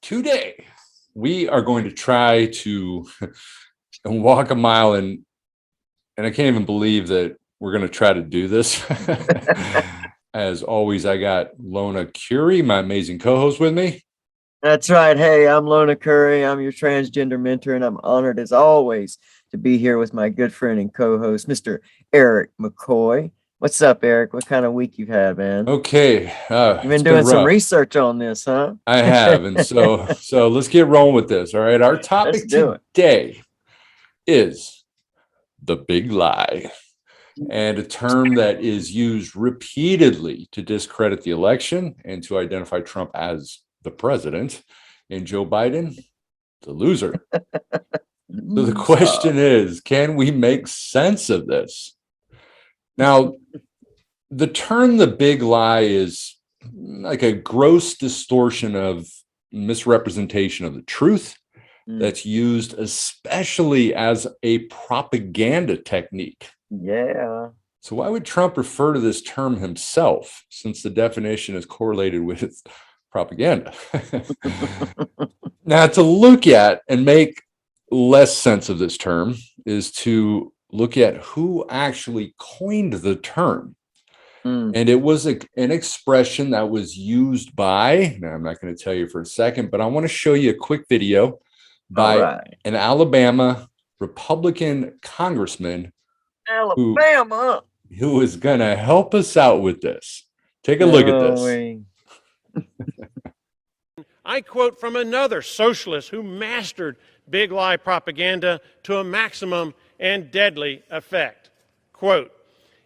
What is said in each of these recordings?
today we are going to try to walk a mile, and I can't even believe that we're going to try to do this. As always, I got Lona Curie, my amazing co-host, with me. That's right. Hey, I'm Lona Curry. I'm your transgender mentor, and I'm honored as always to be here with my good friend and co-host, Mr. Eric McCoy. What's up, Eric? What kind of week you've had, man? Okay, You've it's been been doing some rough. research on this, huh? I have, and so let's get rolling with this. All right, our Let's topic do it. today is the big lie, and a term that is used repeatedly to discredit the election and to identify Trump as the president and Joe Biden, the loser. So the question is, can we make sense of this? Now, the term the big lie is like a gross distortion of misrepresentation of the truth that's used especially as a propaganda technique. Yeah. So why would Trump refer to this term himself, since the definition is correlated with propaganda? Now, to look at and make less sense of this term is to look at who actually coined the term. And it was an expression that was used by, now I'm not going to tell you for a second, but I want to show you a quick video by an Alabama Republican congressman Alabama, who is going to help us out with this. Take a look at this. I quote from another socialist who mastered big lie propaganda to a maximum and deadly effect. Quote,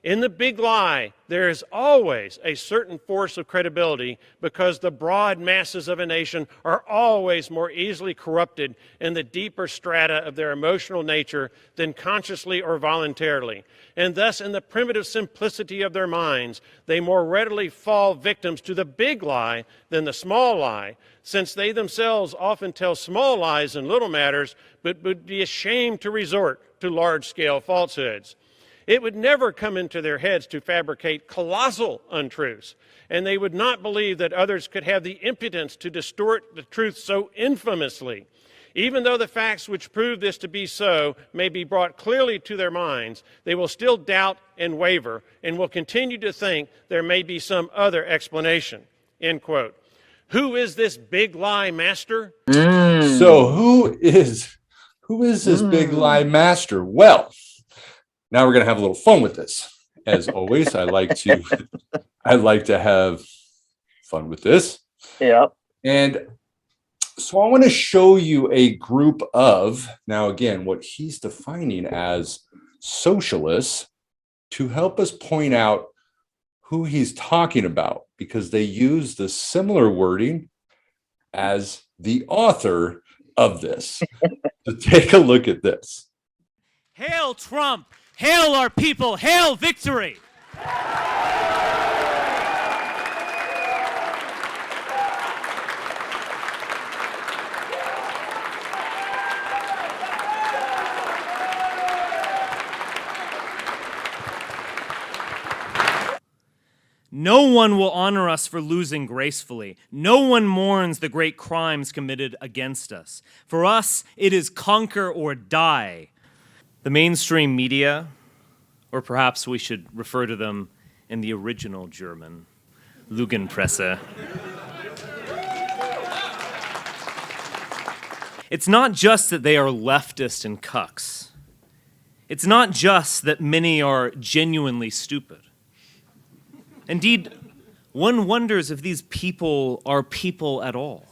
"In the big lie, there is always a certain force of credibility because the broad masses of a nation are always more easily corrupted in the deeper strata of their emotional nature than consciously or voluntarily. And thus, in the primitive simplicity of their minds, they more readily fall victims to the big lie than the small lie, since they themselves often tell small lies in little matters, but would be ashamed to resort to large-scale falsehoods. It would never come into their heads to fabricate colossal untruths, and they would not believe that others could have the impudence to distort the truth so infamously. Even though the facts which prove this to be so may be brought clearly to their minds, they will still doubt and waver and will continue to think there may be some other explanation." End quote. Who is this big lie master? So who is this big lie master? Well, now we're going to have a little fun with this. As always, I like to have fun with this. Yeah. And so I want to show you a group of, now again, what he's defining as socialists, to help us point out who he's talking about, because they use the similar wording as the author of this. So take a look at this. Hail Trump! Hail our people! Hail victory! No one will honor us for losing gracefully. No one mourns the great crimes committed against us. For us, it is conquer or die. The mainstream media, or perhaps we should refer to them in the original German, Lügenpresse. It's not just that they are leftist and cucks. It's not just that many are genuinely stupid. Indeed, one wonders if these people are people at all.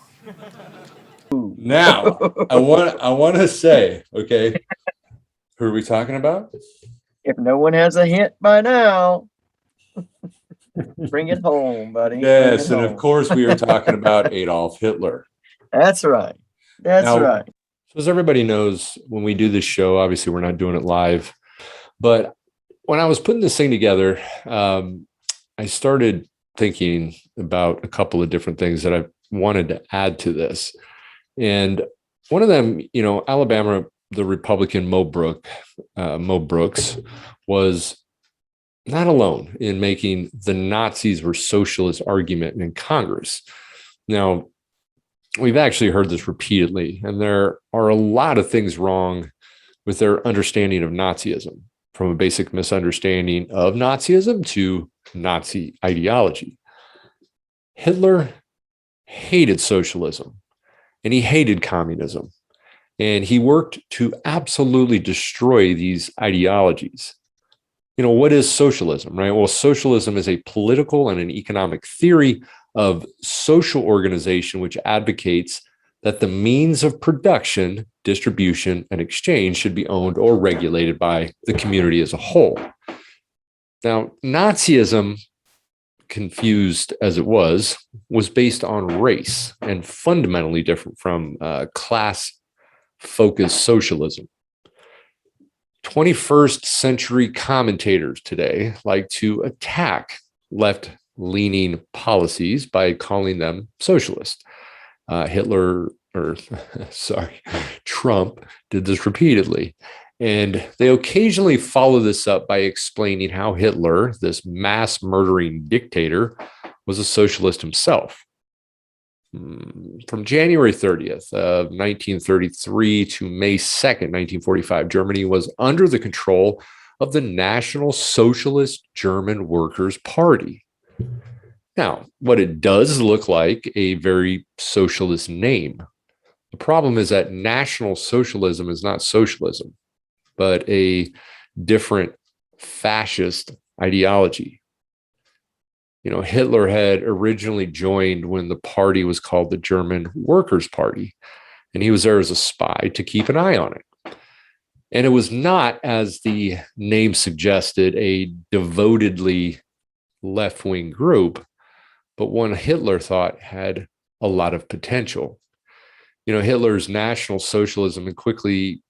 Now, I want to say, okay, who are we talking about? If no one has a hint by now, bring it home, buddy. Yes, and of course we are talking about Adolf Hitler. That's right. That's right. So as everybody knows, when we do this show, obviously we're not doing it live, but when I was putting this thing together, I started thinking about a couple of different things that I wanted to add to this. And one of them, Alabama, the Republican Mo Brooks was not alone in making the Nazis were socialist argument in Congress. Now, we've actually heard this repeatedly, and there are a lot of things wrong with their understanding of Nazism, from a basic misunderstanding of Nazism to Nazi ideology. Hitler hated socialism and he hated communism, and he worked to absolutely destroy these ideologies. What is socialism, right? Well, socialism is a political and an economic theory of social organization which advocates that the means of production, distribution, and exchange should be owned or regulated by the community as a whole. Now, Nazism, confused as it was based on race and fundamentally different from class-focused socialism. 21st century commentators today like to attack left-leaning policies by calling them socialist. Trump did this repeatedly. And they occasionally follow this up by explaining how Hitler, this mass murdering dictator, was a socialist himself. From January 30th of 1933 to May 2nd, 1945, Germany was under the control of the National Socialist German Workers' Party. Now, what it does look like a very socialist name. The problem is that National Socialism is not socialism, but a different fascist ideology. Hitler had originally joined when the party was called the German Workers' Party, and he was there as a spy to keep an eye on it. And it was not, as the name suggested, a devotedly left-wing group, but one Hitler thought had a lot of potential. Hitler's National Socialism, and quickly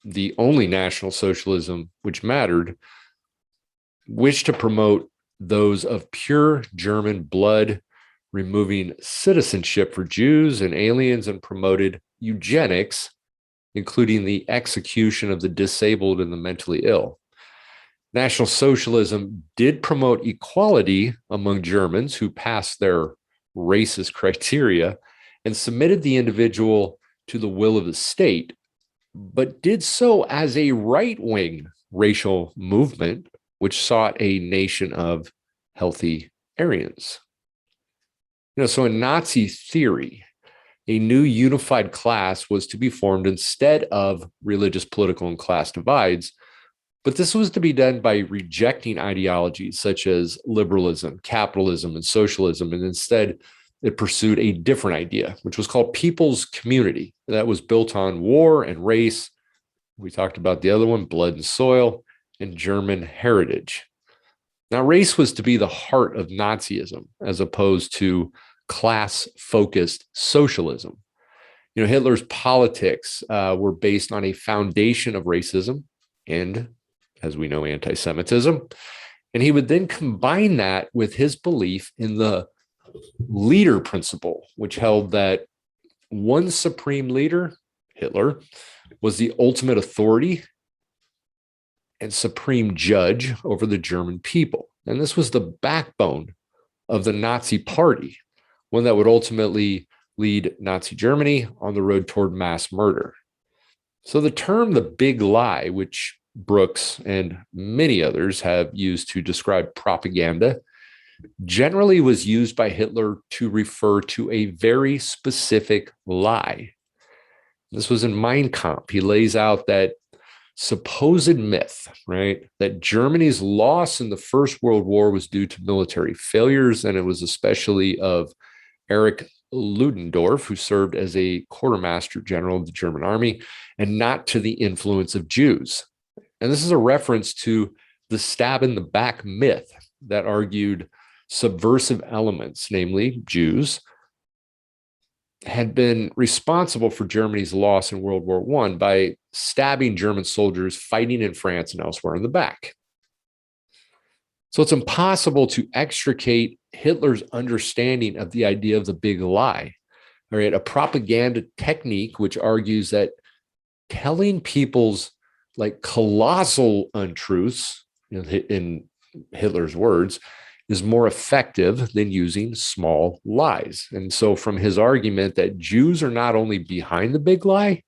the only National Socialism which mattered, wished to promote those of pure German blood, removing citizenship for Jews and aliens, and promoted eugenics, including the execution of the disabled and the mentally ill. National Socialism did promote equality among Germans who passed their racist criteria and submitted the individual to the will of the state, but did so as a right-wing racial movement which sought a nation of healthy Aryans. So in Nazi theory, a new unified class was to be formed instead of religious, political, and class divides, but this was to be done by rejecting ideologies such as liberalism, capitalism, and socialism, and instead it pursued a different idea, which was called people's community, that was built on war and race. We talked about the other one, blood and soil, and German heritage. Now, race was to be the heart of Nazism as opposed to class-focused socialism. Hitler's politics were based on a foundation of racism and, as we know, anti-Semitism. And he would then combine that with his belief in the leader principle, which held that one supreme leader, Hitler, was the ultimate authority and supreme judge over the German people. And this was the backbone of the Nazi Party, one that would ultimately lead Nazi Germany on the road toward mass murder. So the term the big lie, which Brooks and many others have used to describe propaganda, generally was used by Hitler to refer to a very specific lie. This was in Mein Kampf. He lays out that supposed myth, right, that Germany's loss in the First World War was due to military failures, and it was especially of Erich Ludendorff, who served as a quartermaster general of the German army, and not to the influence of Jews. And this is a reference to the stab in the back myth that argued subversive elements, namely Jews, had been responsible for Germany's loss in World War I by stabbing German soldiers fighting in France and elsewhere in the back. So it's impossible to extricate Hitler's understanding of the idea of the big lie, all right, a propaganda technique which argues that telling people's colossal untruths, in Hitler's words, is more effective than using small lies. And so, from his argument that Jews are not only behind the big lie,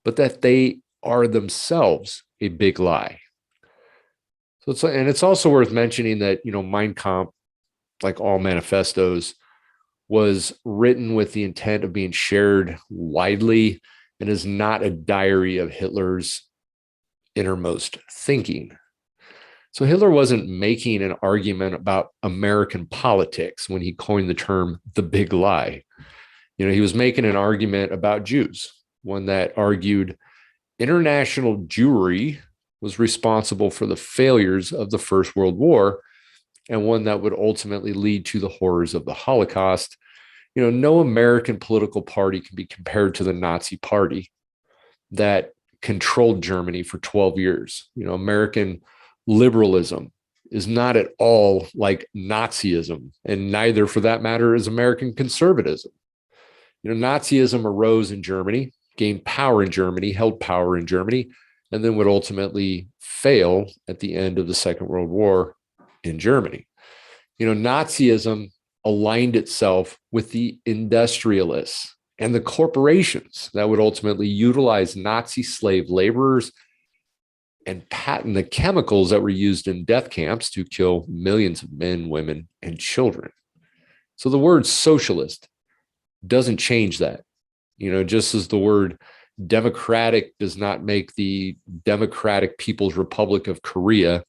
but that they are themselves a big lie. So it's also worth mentioning that, Mein Kampf, like all manifestos, was written with the intent of being shared widely and is not a diary of Hitler's innermost thinking. So Hitler wasn't making an argument about American politics when he coined the term the big lie. He was making an argument about Jews, one that argued international Jewry was responsible for the failures of the First World War, and one that would ultimately lead to the horrors of the Holocaust. No American political party can be compared to the Nazi Party that controlled Germany for 12 years. American liberalism is not at all like Nazism, and neither, for that matter, is American conservatism. Nazism arose in Germany, gained power in Germany, held power in Germany, and then would ultimately fail at the end of the Second World War in Germany. Nazism aligned itself with the industrialists and the corporations that would ultimately utilize Nazi slave laborers and patent the chemicals that were used in death camps to kill millions of men, women, and children. So the word socialist doesn't change that. Just as the word democratic does not make the Democratic People's Republic of Korea,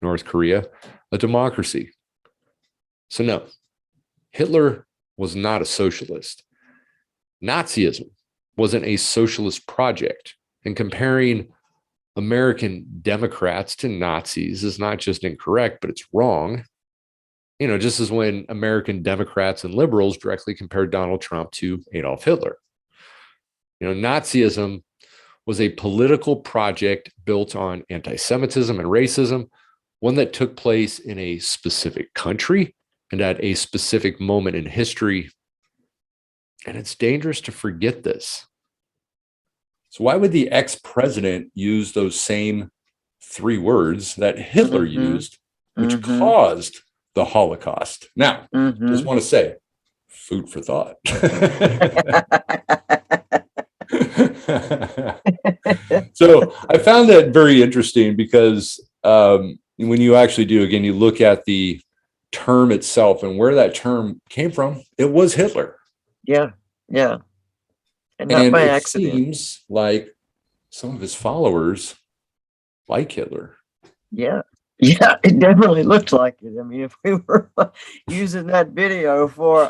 North Korea, a democracy. So no, Hitler was not a socialist. Nazism wasn't a socialist project. And comparing American Democrats to Nazis is not just incorrect, but it's wrong. Just as when American Democrats and liberals directly compared Donald Trump to Adolf Hitler. Nazism was a political project built on anti-Semitism and racism, one that took place in a specific country and at a specific moment in history. And it's dangerous to forget this. So why would the ex-president use those same three words that Hitler used, which caused the Holocaust? Now, just want to say, food for thought. So I found that very interesting because when you actually do, again, you look at the term itself and where that term came from, it was Hitler. Yeah. And not by accident. It seems like some of his followers like Hitler. Yeah, it definitely looked like it. I mean, if we were using that video for,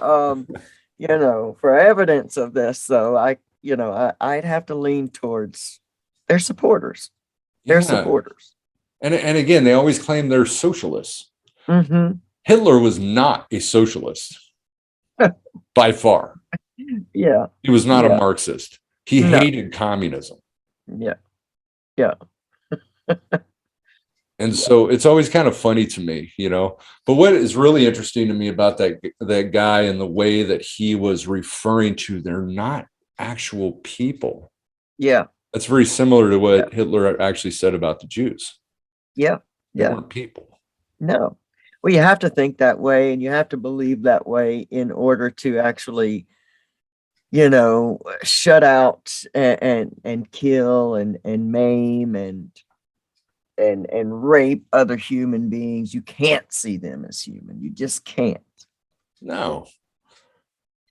for evidence of this, though, I'd have to lean towards their supporters. Their supporters. And again, they always claim they're socialists. Hitler was not a socialist by far. Yeah. He was not a Marxist. He hated communism. Yeah. And so it's always kind of funny to me, But what is really interesting to me about that guy and the way that he was referring to, they're not actual people. Yeah. That's very similar to what Hitler actually said about the Jews. Yeah. They weren't people. No. Well, you have to think that way, and you have to believe that way in order to actually, shut out and kill and maim and rape other human beings. You can't see them as human. You just can't. No.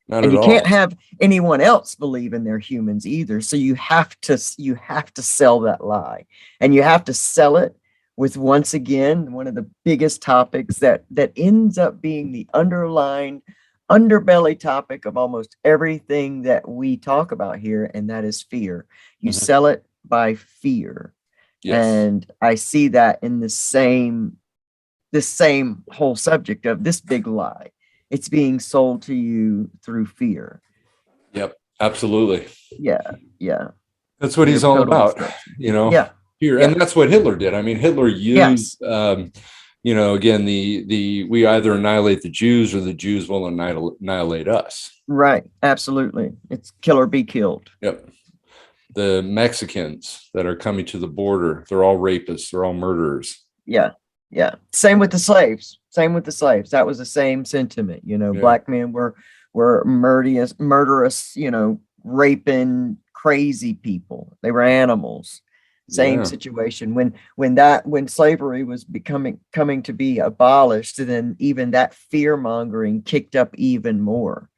Not and at you all. Can't have anyone else believe in they're humans either. So you have to sell that lie, and you have to sell it with, once again, one of the biggest topics that ends up being the underbelly topic of almost everything that we talk about here, and that is fear. You sell it by fear. Yes. And I see that in the same whole subject of this big lie. It's being sold to you through fear. Yep, absolutely. Yeah. That's what he's all about, Yeah. Fear. And that's what Hitler did. I mean, Hitler used, again, we either annihilate the Jews or the Jews will annihilate us. Right. Absolutely. It's kill or be killed. Yep. The Mexicans that are coming to the border, they're all rapists. They're all murderers. Yeah. Same with the slaves. Same with the slaves. That was the same sentiment. Yeah. Black men were murderous, raping crazy people. They were animals. Same Yeah. situation. When slavery was coming to be abolished, then even that fear mongering kicked up even more,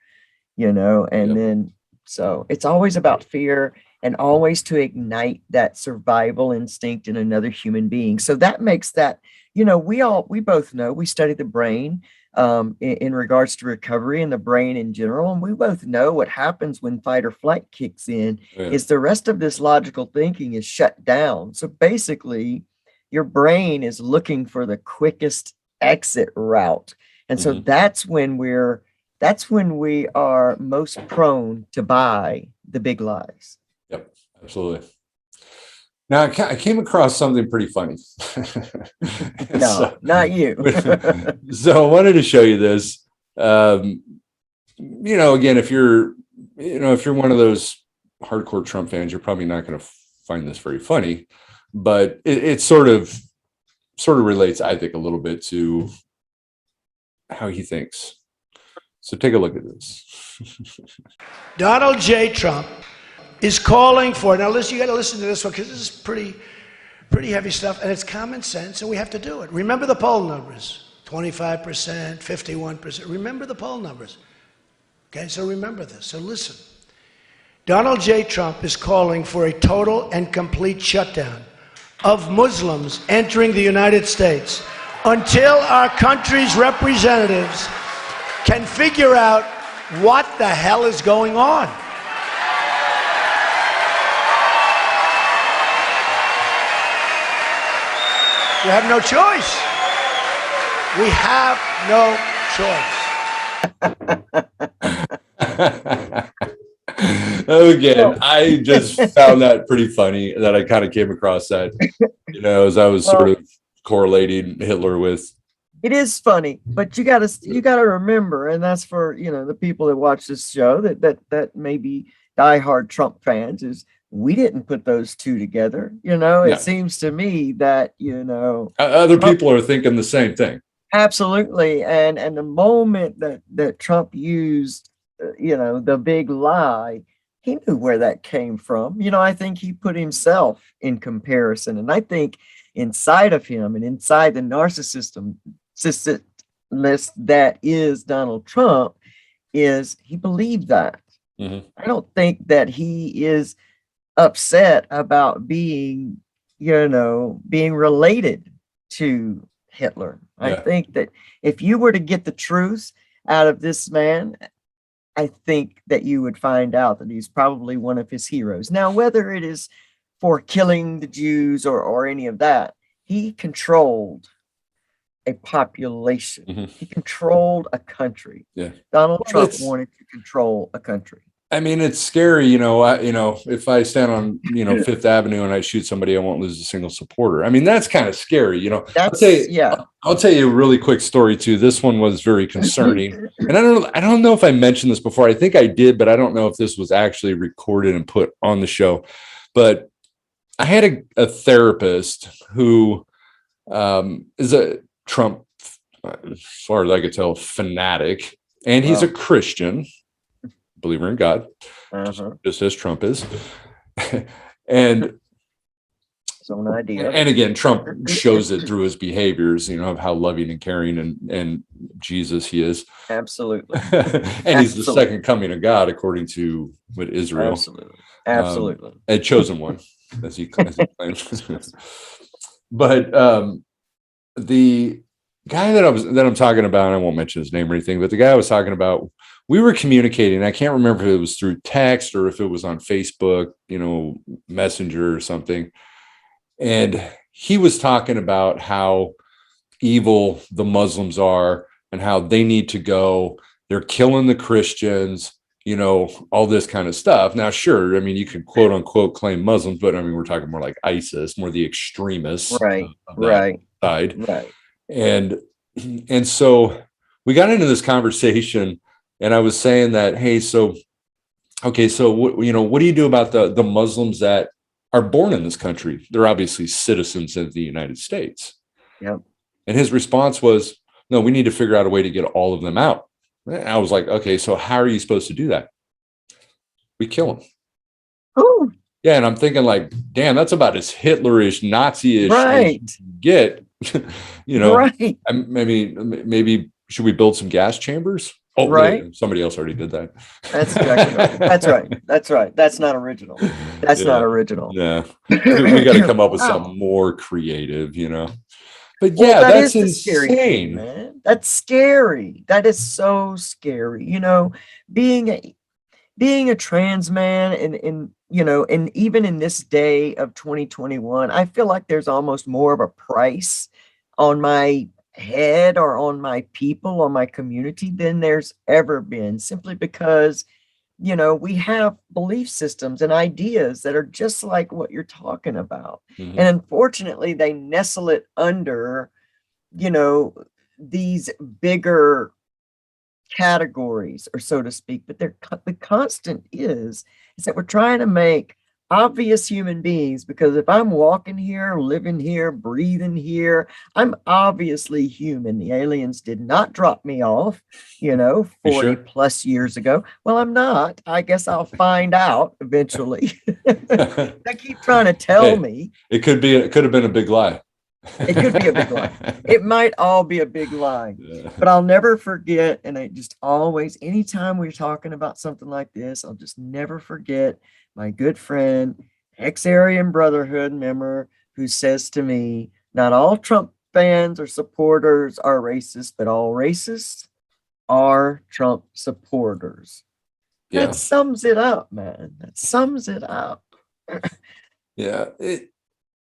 and Yep. then so it's always about fear and always to ignite that survival instinct in another human being. So that makes that, we both know, we study the brain in regards to recovery and the brain in general. And we both know what happens when fight or flight kicks in Yeah. is the rest of this logical thinking is shut down. So basically your brain is looking for the quickest exit route. And so Mhm. that's when we are most prone to buy the big lies. Yep, absolutely. Now, I came across something pretty funny. No, not you. So I wanted to show you this. Again, if you're one of those hardcore Trump fans, you're probably not going to find this very funny, but it sort of relates, I think, a little bit to how he thinks. So take a look at this. Donald J. Trump is calling for, now listen, you got to listen to this one because this is pretty heavy stuff, and it's common sense, and we have to do it. Remember the poll numbers, 25%, 51%. Remember the poll numbers. Okay, so remember this. So listen. Donald J. Trump is calling for a total and complete shutdown of Muslims entering the United States until our country's representatives can figure out what the hell is going on. You have no choice. We have no choice. Again, I just found that pretty funny that I kind of came across that, as I was sort of correlating Hitler with. It is funny, but you gotta remember, and that's for the people that watch this show that may be diehard Trump fans, is we didn't put those two together. It seems to me that Other people are thinking the same thing. Absolutely, and the moment that Trump used the big lie, he knew where that came from. I think he put himself in comparison, and I think inside of him and inside the narcissism list that is Donald Trump, is he believed that. Mm-hmm. I don't think that he is upset about being related to Hitler. Yeah. I think that if you were to get the truth out of this man, I think that you would find out that he's probably one of his heroes. Now, whether it is for killing the Jews or any of that, he controlled a population. Mm-hmm. He controlled a country. Yeah. Donald Trump wanted to control a country. I mean, it's scary, if I stand on, Fifth Avenue and I shoot somebody, I won't lose a single supporter. I mean, that's kind of scary, I'll tell you a really quick story too. This one was very concerning. And I don't know if I mentioned this before. I think I did, but I don't know if this was actually recorded and put on the show. But I had a therapist who is a Trump, as far as I could tell, fanatic. And he's a Christian, believer in God, just as Trump is. And so an idea. And again, Trump shows it through his behaviors, of how loving and caring and Jesus he is. Absolutely. And he's the second coming of God, according to what Israel. Absolutely. A chosen one, as he claims. But the guy that I'm talking about, I won't mention his name or anything, but the guy I was talking about, we were communicating. I can't remember if it was through text or if it was on Facebook, Messenger or something. And he was talking about how evil the Muslims are and how they need to go. They're killing the Christians, all this kind of stuff. Now, sure, I mean, you can quote unquote claim Muslims, but I mean, we're talking more like ISIS, more the extremists of that side. Right. And so we got into this conversation, and I was saying that, hey, so what do you do about the Muslims that are born in this country? They're obviously citizens of the United States. Yep. And his response was, no, we need to figure out a way to get all of them out. And I was like, okay, so how are you supposed to do that? We kill them. Ooh, Yeah, and I'm thinking like, damn, that's about as Hitlerish, Nazi-ish as right, you get. right, Maybe should we build some gas chambers? Oh, right. yeah, somebody else already did that. That's exactly right. That's right. That's right. That's not original. That's not Yeah, original. yeah. We got to come up with Wow. something more creative, But Well, yeah, that that's is the scary thing, insane. man. That's scary. That is so scary. Being a trans man and even in this day of 2021, I feel like there's almost more of a price on my head or on my people, on my community than there's ever been, simply because we have belief systems and ideas that are just like what you're talking about. Mhm. And unfortunately, they nestle it under, you know, these bigger categories, or so to speak. But the constant is that we're trying to make obvious human beings, because if I'm walking here, living here, breathing here, I'm obviously human. The aliens did not drop me off, You 40 sure? plus years ago. Well, I'm not. I guess I'll find out eventually. They keep trying to tell Hey, me. it could have been a big lie. It could be a big lie. It might all be a big lie. Yeah. But I'll never forget, and I just always, anytime we're talking about something like this, I'll just never forget my good friend, ex-Aryan Brotherhood member, who says to me, not all Trump fans or supporters are racist, but all racists are Trump supporters. Yeah. That sums it up, man. That sums it up. Yeah.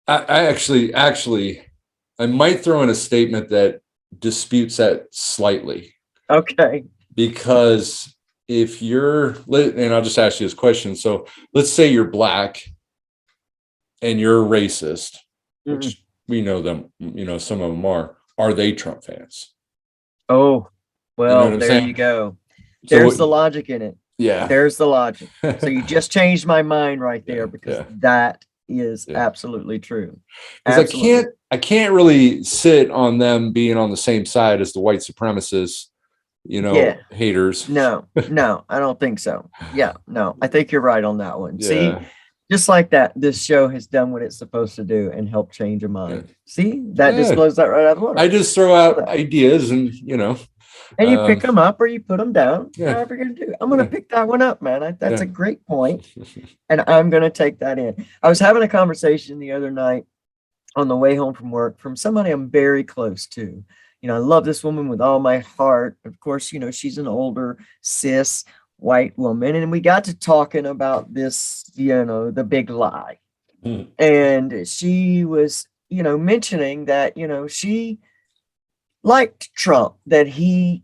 I actually, I might throw in a statement that disputes that slightly, Okay. because if and I'll just ask you this question. So let's say you're black and you're racist, which we know them, some of them are they Trump fans? Oh, You know well, what I'm there saying? you go. So There's the logic in it. yeah. There's the logic. So you just changed my mind right there, Yeah, because yeah. that is Yeah. absolutely true. Because Absolutely. I can't really sit on them being on the same side as the white supremacists, Yeah. haters. No, I don't think so. Yeah, no, I think you're right on that one. See, Yeah. just like that, this show has done what it's supposed to do and help change a mind. See, that just Yeah. blows that right out of the water. I just throw out ideas and, And you pick them up or you put them down, yeah. however you're going to do. I'm going to pick that one up, man. That's Yeah. a great point. And I'm going to take that in. I was having a conversation the other night on the way home from work from somebody I'm very close to. I love this woman with all my heart. Of course, she's an older cis white woman. And we got to talking about this, the big lie. Mm. And she was, mentioning that, she liked Trump, that he,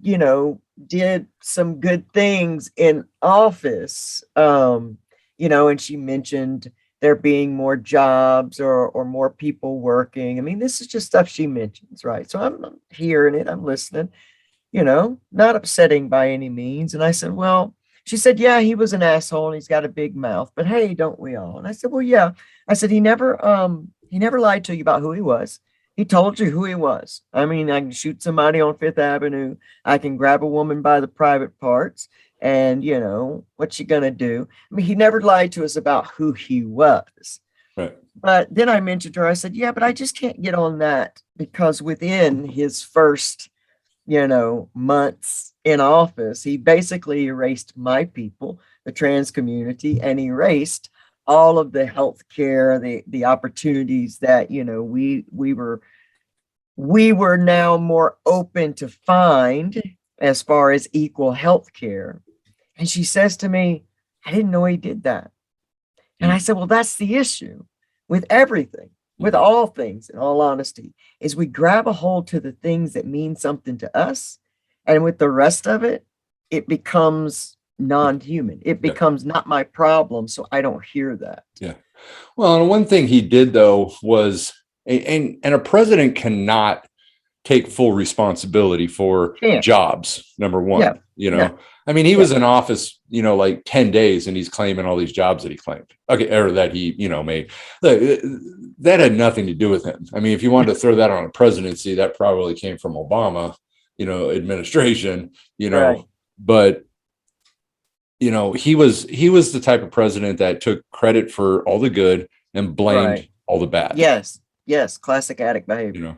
did some good things in office. And she mentioned there being more jobs or more people working. I mean, this is just stuff she mentions, right? So I'm hearing it, I'm listening, not upsetting by any means. And I said, well, she said, yeah, he was an asshole and he's got a big mouth, but hey, don't we all? And I said, well, yeah. I said, he never lied to you about who he was. He told you who he was. I mean, I can shoot somebody on Fifth Avenue. I can grab a woman by the private parts. And, what you gonna do? I mean, he never lied to us about who he was. Right. But then I mentioned to her, I said, yeah, but I just can't get on that, because within his first, months in office, he basically erased my people, the trans community, and erased all of the health care, the opportunities that, we were now more open to find as far as equal health care. And she says to me, I didn't know he did that. And I said, well, that's the issue with everything, with all things, in all honesty, is we grab a hold to the things that mean something to us. And with the rest of it, it becomes non-human. It becomes not my problem. So I don't hear that. Yeah. Well, and one thing he did, though, was, and a president cannot take full responsibility for jobs, number one. Yeah. I mean, he was in office, like 10 days, and he's claiming all these jobs that he claimed. Okay, or that he, made. Look, that had nothing to do with him. I mean, if you wanted to throw that on a presidency, that probably came from Obama, administration, Right. but he was the type of president that took credit for all the good and blamed Right. all the bad. Yes, classic addict behavior.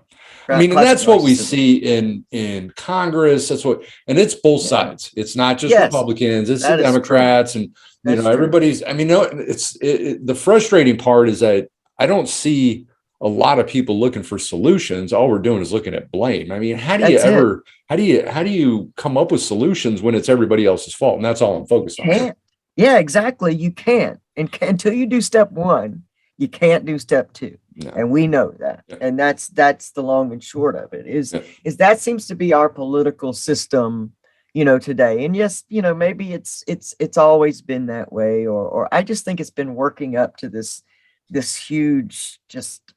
I mean, and Classic that's what we narcissism. see in Congress. And it's both sides. It's not just Yes, Republicans, it's the that is true. Democrats, and That's true. everybody's. I mean, the frustrating part is that I don't see a lot of people looking for solutions. All we're doing is looking at blame. I mean, how do you come up with solutions when it's everybody else's fault? And that's all I'm focused on. Can't. Yeah, exactly. You can't. And until you do step one, you can't do step two. No. And we know that. Yeah. And that's the long and short of it is that seems to be our political system, today. And yes, maybe it's always been that way, or I just think it's been working up to this huge, just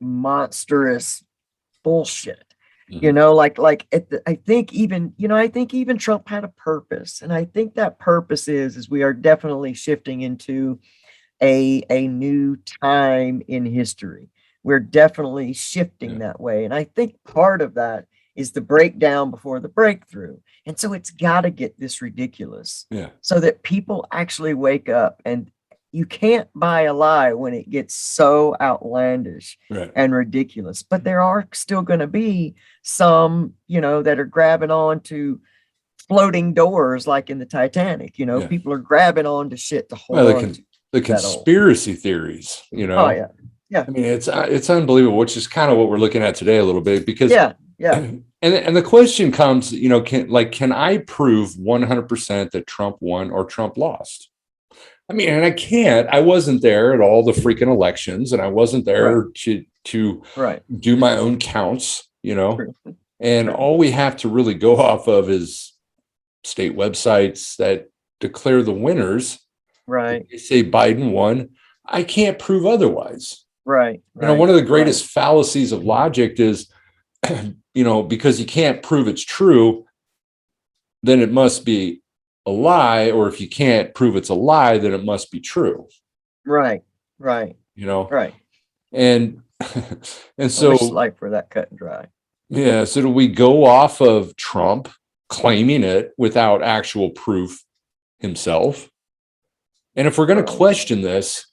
monstrous bullshit. I think even Trump had a purpose, and I think that purpose is we are definitely shifting into a new time in history. We're definitely shifting that way, and I think part of that is the breakdown before the breakthrough. And so it's got to get this ridiculous, so that people actually wake up. And you can't buy a lie when it gets so outlandish and ridiculous. But there are still going to be some, that are grabbing on to floating doors like in the Titanic. People are grabbing on to shit to hold on to. The conspiracy theories, Oh, yeah. Yeah. I mean, it's unbelievable, which is kind of what we're looking at today a little bit, because and the question comes, can I prove 100% that Trump won or Trump lost? I mean, and I can't. I wasn't there at all the freaking elections, and I wasn't there to do my own counts, And all we have to really go off of is state websites that declare the winners. Right. They say Biden won. I can't prove otherwise. Right. One of the greatest fallacies of logic is, because you can't prove it's true, then it must be a lie. Or if you can't prove it's a lie, then it must be true. Right. Right. And so like for that cut and dry. Yeah. So do we go off of Trump claiming it without actual proof himself? And if we're going to question this,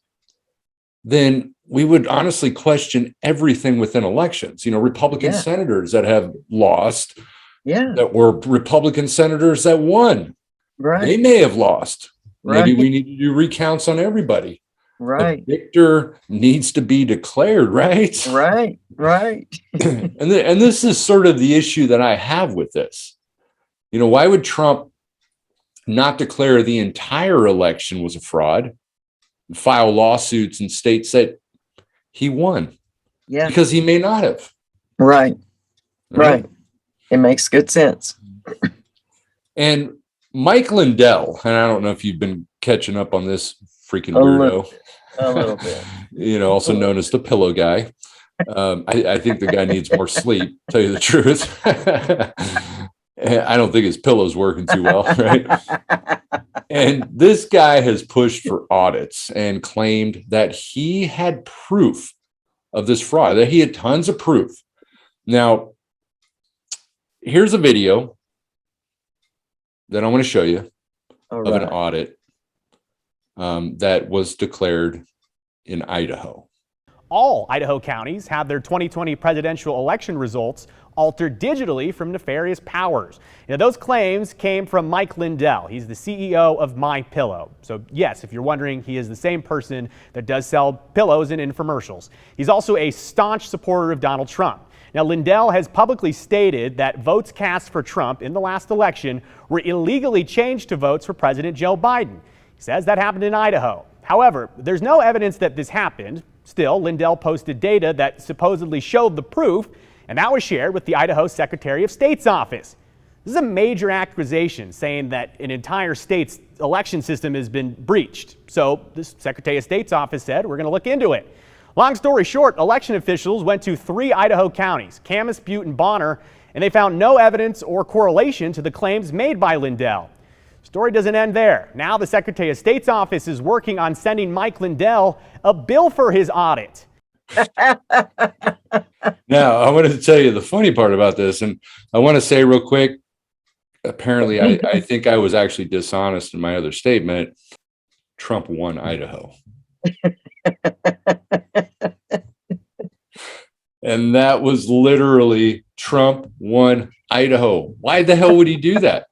then we would honestly question everything within elections. Republican senators that have lost, that were Republican senators that won. They may have lost. Maybe we need to do recounts on everybody. The victor needs to be declared, right? Right. And this is sort of the issue that I have with this. Why would Trump not declare the entire election was a fraud, file lawsuits in states that he won? Because he may not have. Right. It makes good sense. And Mike Lindell, and I don't know if you've been catching up on this freaking weirdo. A little bit. Also known as the pillow guy. I think the guy needs more sleep, tell you the truth. I don't think his pillow's working too well, right? And this guy has pushed for audits and claimed that he had proof of this fraud, that he had tons of proof. Now, here's a video that I want to show you of an audit that was declared in Idaho. All Idaho counties had their 2020 presidential election results altered digitally from nefarious powers. Those claims came from Mike Lindell. He's the CEO of MyPillow. So yes, if you're wondering, he is the same person that does sell pillows in infomercials. He's also a staunch supporter of Donald Trump. Now, Lindell has publicly stated that votes cast for Trump in the last election were illegally changed to votes for President Joe Biden. He says that happened in Idaho. However, there's no evidence that this happened. Still, Lindell posted data that supposedly showed the proof, and that was shared with the Idaho Secretary of State's office. This is a major accusation, saying that an entire state's election system has been breached. So the Secretary of State's office said, we're going to look into it. Long story short, election officials went to 3 Idaho counties, Camas, Butte, and Bonner, and they found no evidence or correlation to the claims made by Lindell. Story doesn't end there. Now the Secretary of State's office is working on sending Mike Lindell a bill for his audit. Now, I wanted to tell you the funny part about this, and I want to say real quick, apparently, I think I was actually dishonest in my other statement. Trump won Idaho. And that was literally Trump won Idaho. Why the hell would he do that?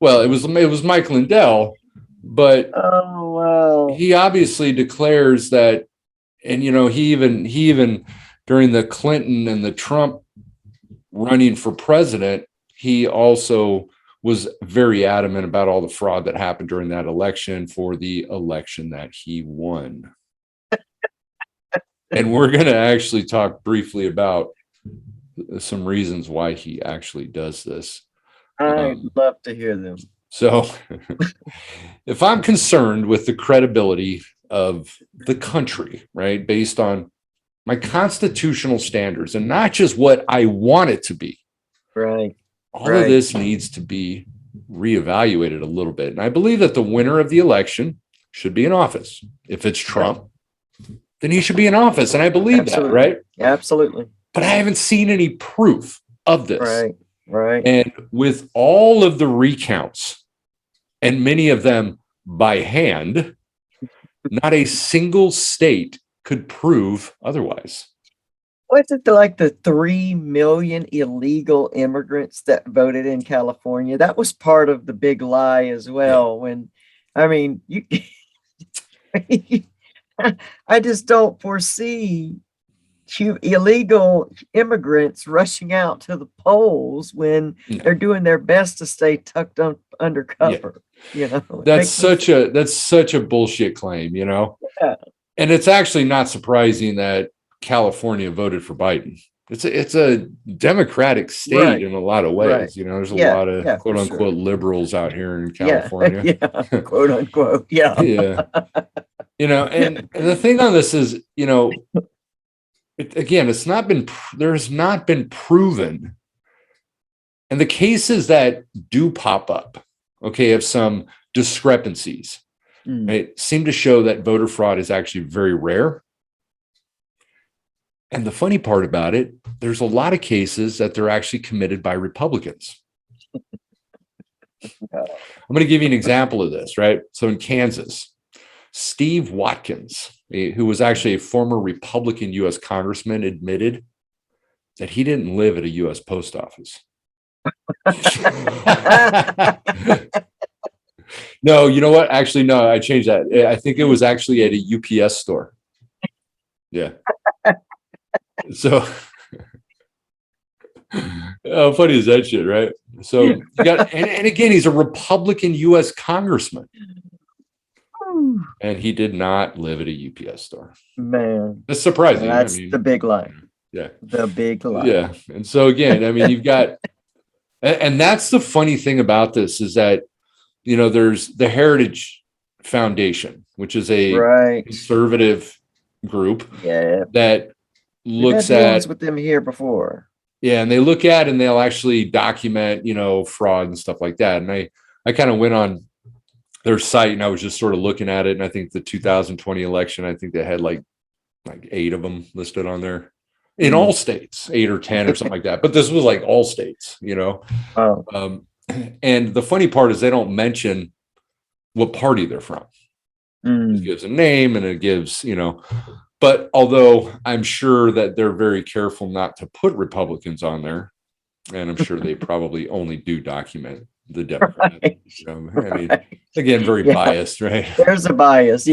Well, it was Mike Lindell, but Oh, wow. he obviously declares that, and he even during the Clinton and the Trump running for president, he also was very adamant about all the fraud that happened during that election for the election that he won. And we're going to actually talk briefly about some reasons why he actually does this. I'd love to hear them. So if I'm concerned with the credibility of the country, right, based on my constitutional standards and not just what I want it to be, Right. all of this needs to be reevaluated a little bit. And I believe that the winner of the election should be in office. If it's Trump, then he should be in office. And I believe Absolutely. that, right? Absolutely. But I haven't seen any proof of this. Right. Right. And with all of the recounts, and many of them by hand, not a single state could prove otherwise. What's it like the 3 million illegal immigrants that voted in California? That was part of the big lie as well. When, I mean, you, I just don't foresee illegal immigrants rushing out to the polls when they're doing their best to stay tucked under cover. That's such a bullshit claim, Yeah. And it's actually not surprising that California voted for Biden. It's a democratic state in a lot of ways. There's a lot of quote unquote liberals out here in California. Quote unquote. Yeah. And the thing on this is, there's not been proven. And the cases that do pop up, of some discrepancies, right, seem to show that voter fraud is actually very rare. And the funny part about it, there's a lot of cases that they're actually committed by Republicans. I'm going to give you an example of this, right? So in Kansas, Steve Watkins, who was actually a former Republican U.S. congressman, admitted that he didn't live at a U.S. post office. No, you know what? Actually, no, I changed that. I think it was actually at a UPS store. Yeah. So, how funny is that shit, right? So, you got, and again, he's a Republican U.S. congressman. And he did not live at a UPS store. Man. That's surprising. That's the big lie. Yeah. The big lie. Yeah. And so again, you've got, and that's the funny thing about this is that, there's the Heritage Foundation, which is a conservative group that looks at with them here before. Yeah. And they look at, and they'll actually document, fraud and stuff like that. And I kind of went on their site and I was just sort of looking at it. And I think the 2020 election, I think they had like 8 of them listed on there in all states, 8 or 10 or something like that. But this was like all states, Wow. And the funny part is they don't mention what party they're from. It gives a name and it gives, but although I'm sure that they're very careful not to put Republicans on there, and I'm sure they probably only do document the Democrats. Again, very biased, right? There's a bias,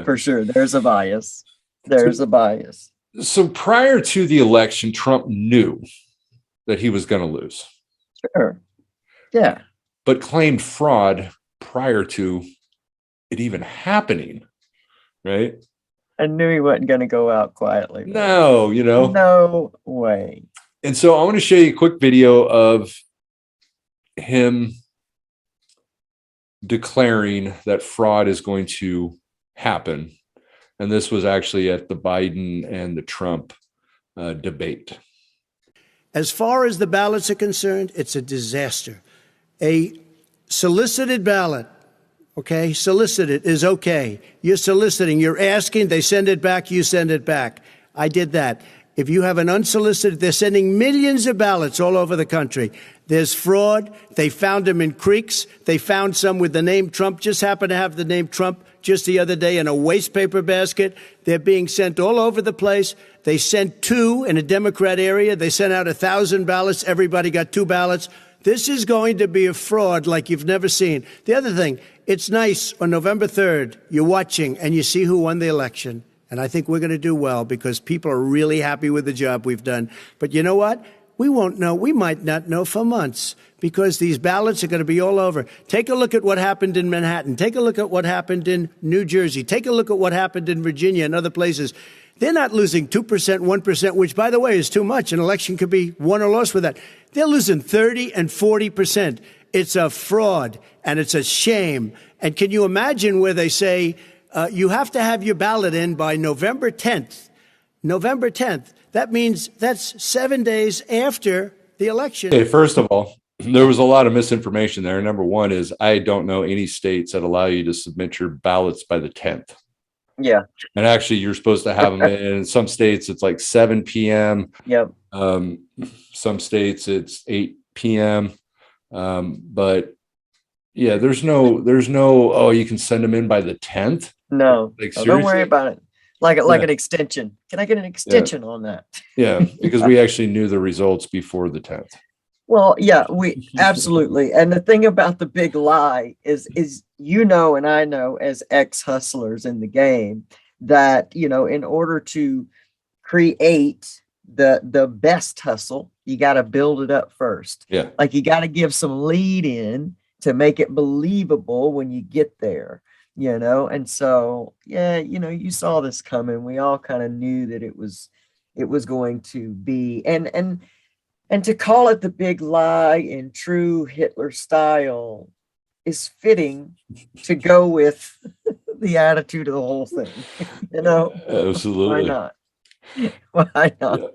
for sure. There's a bias. A bias. So prior to the election, Trump knew that he was going to lose. Sure. Yeah. But claimed fraud prior to it even happening, right? I knew he wasn't going to go out quietly. No, No way. And so I want to show you a quick video of him declaring that fraud is going to happen. And this was actually at the Biden and the Trump debate. As far as the ballots are concerned, it's a disaster. A solicited ballot Okay, solicited is okay. You're soliciting, you're asking, they send it back, you send it back. I did that. If you have an unsolicited, they're sending millions of ballots all over the country. There's fraud. They found them in creeks. They found some with the name Trump, just happened to have the name Trump just the other day in a waste paper basket. They're being sent all over the place. They sent 2 in a Democrat area. They sent out 1,000 ballots. Everybody got 2 ballots. This is going to be a fraud like you've never seen. The other thing, it's nice on November 3rd, you're watching and you see who won the election. And I think we're going to do well because people are really happy with the job we've done. But you know what? We won't know. We might not know for months because these ballots are going to be all over. Take a look at what happened in Manhattan. Take a look at what happened in New Jersey. Take a look at what happened in Virginia and other places. They're not losing 2%, 1%, which, by the way, is too much. An election could be won or lost with that. They're losing 30 and 40%. It's a fraud, and it's a shame. And can you imagine where they say you have to have your ballot in by November 10th? November 10th. That means that's 7 days after the election. Okay, first of all, there was a lot of misinformation there. Number one is I don't know any states that allow you to submit your ballots by the 10th. Yeah. And actually, you're supposed to have them in some states. It's like 7 p.m. Yep. Some states it's 8 p.m. But yeah, there's no. Oh, you can send them in by the 10th. No, Like, don't worry seriously? about it. Like Yeah. an extension. Can I get an extension on that? Yeah, because we actually knew the results before the 10th. Well, yeah, we absolutely. And the thing about the big lie is and I know as ex-hustlers in the game that, in order to create the best hustle, you got to build it up first. Yeah. Like you got to give some lead in to make it believable when you get there, And so, yeah, you saw this coming. We all kind of knew that it was going to be, and to call it the big lie in true Hitler style is fitting to go with the attitude of the whole thing. Absolutely. Why not? Why not? Yeah.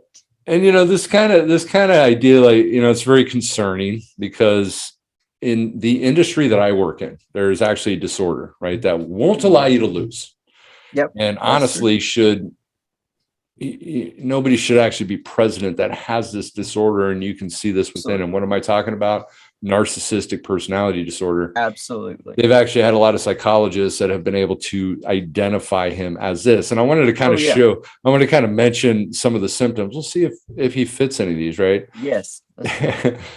And this kind of idea, like, it's very concerning because in the industry that I work in, there's actually a disorder, right, that won't allow you to lose. Yep. And honestly, nobody should actually be president that has this disorder, and you can see this within. And what am I talking about? Narcissistic personality disorder. Absolutely. They've actually had a lot of psychologists that have been able to identify him as this. And I wanted to kind of mention some of the symptoms. We'll see if he fits any of these, right? Yes.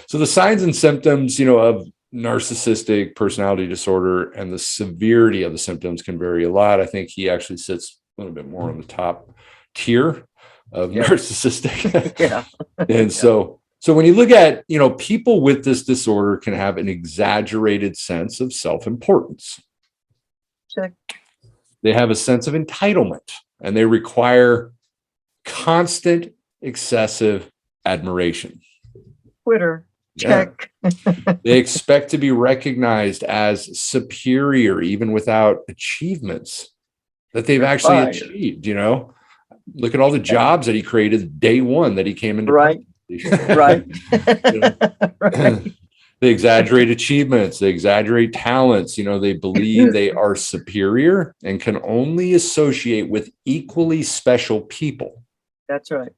So the signs and symptoms, of narcissistic personality disorder and the severity of the symptoms can vary a lot. I think he actually sits a little bit more on the top tier of narcissistic. Yeah. And so when you look at, people with this disorder can have an exaggerated sense of self-importance. Check. They have a sense of entitlement, and they require constant, excessive admiration. Twitter. Check. Yeah. They expect to be recognized as superior, even without achievements that they've actually achieved. Look at all the jobs that he created day one that he came into. Right. Right. Right. They exaggerate achievements. They exaggerate talents. They believe they are superior and can only associate with equally special people. That's right.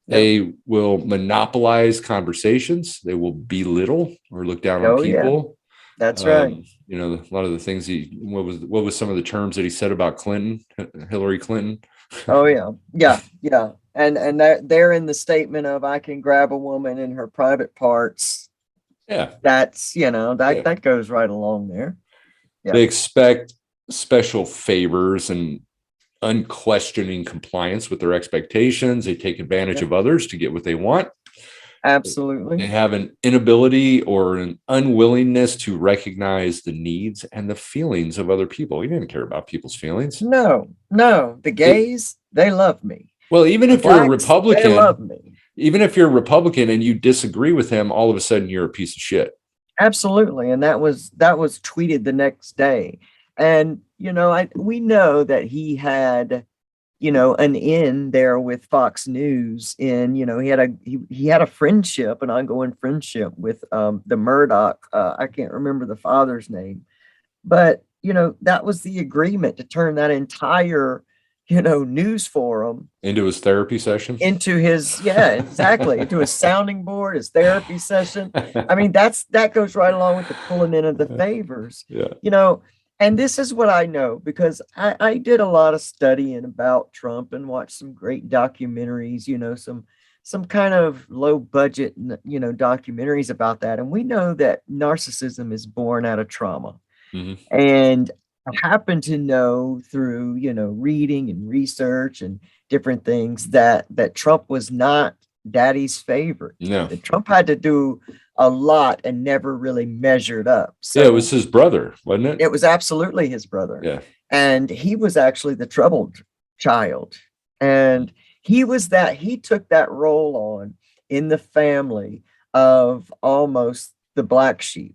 They will monopolize conversations. They will belittle or look down on people. Yeah. That's right. A lot of the things what was some of the terms that he said about Hillary Clinton? Oh yeah. Yeah. Yeah. And they're in the statement of I can grab a woman in her private parts. Yeah. That's, that goes right along there. Yeah. They expect special favors and unquestioning compliance with their expectations. They take advantage of others to get what they want. Absolutely. They have an inability or an unwillingness to recognize the needs and the feelings of other people. You didn't care about people's feelings. No. The gays, they love me. Well, even if you're a Republican, they love me. Even if you're a Republican and you disagree with him, all of a sudden you're a piece of shit. Absolutely. And that was tweeted the next day. And, we know that he had, an in there with Fox News in, he had a friendship, an ongoing friendship with the Murdoch. I can't remember the father's name, but that was the agreement to turn that entire, news forum Into his therapy session. into his, yeah, exactly, into his sounding board, his therapy session. I mean, that goes right along with the pulling in of the favors, Yeah. and this is what I know because I did a lot of studying about Trump and watched some great documentaries, some kind of low budget, documentaries about that. And we know that narcissism is born out of trauma. hmm And I happen to know through, reading and research and different things that Trump was not daddy's favorite. No. That Trump had to do a lot and never really measured up. So Yeah, it was his brother, wasn't it? it was absolutely his brother. Yeah. And he was actually the troubled child. And he took that role on in the family of almost the black sheep,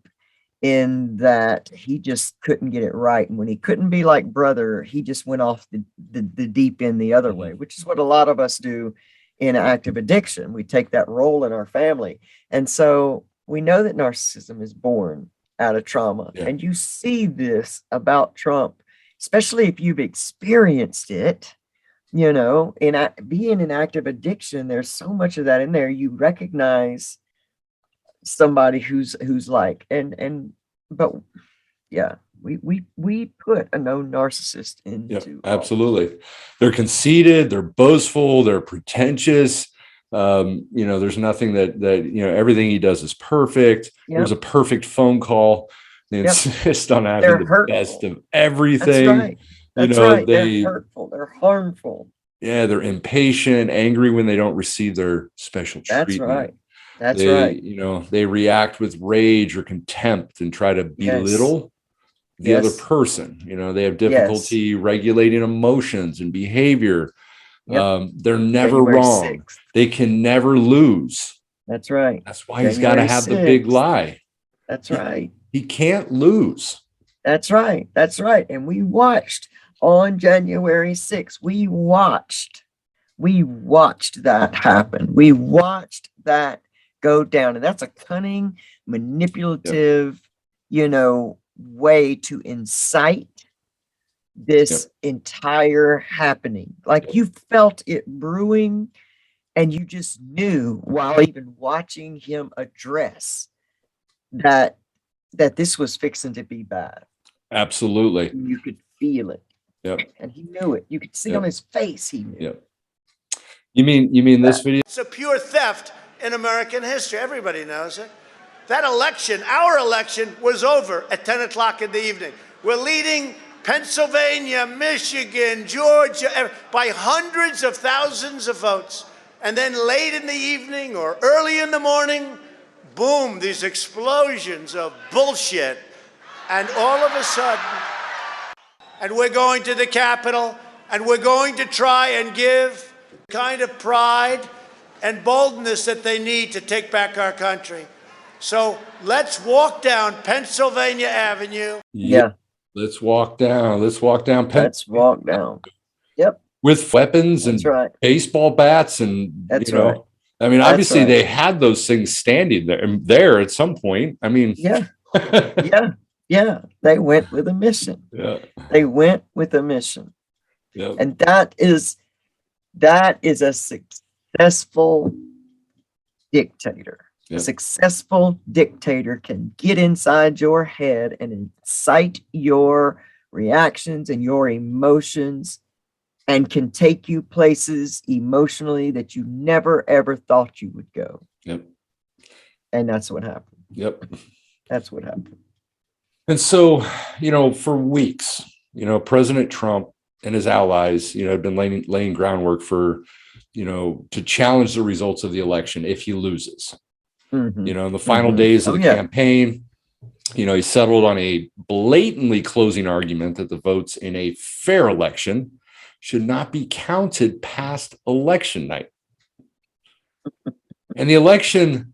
in that he just couldn't get it right. And when he couldn't be like brother, he just went off the deep end the other way, which is what a lot of us do in active addiction. We take that role in our family. And so we know that narcissism is born out of trauma. Yeah. And you see this about Trump, especially if you've experienced it, in being in active addiction. There's so much of that in there. You recognize somebody who's like, but yeah, we put a known narcissist Yeah, into absolutely. They're conceited, they're boastful, they're pretentious. There's nothing that everything he does is perfect. Yep. There's a perfect phone call. They Yep. insist on having They're the hurtful. best of everything. That's right. That's right. They, They're hurtful. They're harmful. yeah, they're impatient, angry when they don't receive their special That's treatment. right. That's they, right. They react with rage or contempt and try to belittle the other person. They have difficulty regulating emotions and behavior. Yep. They're never January wrong. 6th. They can never lose. That's right. That's why he's got to have the big 6th. lie. That's right. He can't lose. That's right. That's right. And we watched on January 6th. We watched that happen. We watched that go down. And that's a cunning, manipulative, way to incite this entire happening. Like you felt it brewing, and you just knew while even watching him address that this was fixing to be bad. Absolutely. You could feel it. Yep. And he knew it. You could see on his face he knew. Yep. You mean this video? It's a pure theft in American history. Everybody knows it. That election, our election, was over at 10 o'clock in the evening. We're leading Pennsylvania, Michigan, Georgia, by hundreds of thousands of votes. And then late in the evening or early in the morning, boom, these explosions of bullshit. And all of a sudden, and we're going to the Capitol, and we're going to try and give the kind of pride and boldness that they need to take back our country. So let's walk down Pennsylvania Avenue. Yeah. Let's walk down. Let's walk down. Let's walk down. Yep. With weapons and baseball bats and right. I mean, obviously they had those things standing there at some point. I mean, yeah. They went with a mission. Yeah. They went with a mission. Yeah. And that is a successful dictator. Yeah. A successful dictator can get inside your head and incite your reactions and your emotions, and can take you places emotionally that you never ever thought you would go. Yep. And that's what happened. Yep. That's what happened. And so, for weeks, President Trump and his allies, had been laying groundwork for, to challenge the results of the election if he loses. Mm-hmm. In the final days of the campaign, he settled on a blatantly closing argument that the votes in a fair election should not be counted past election night. And the election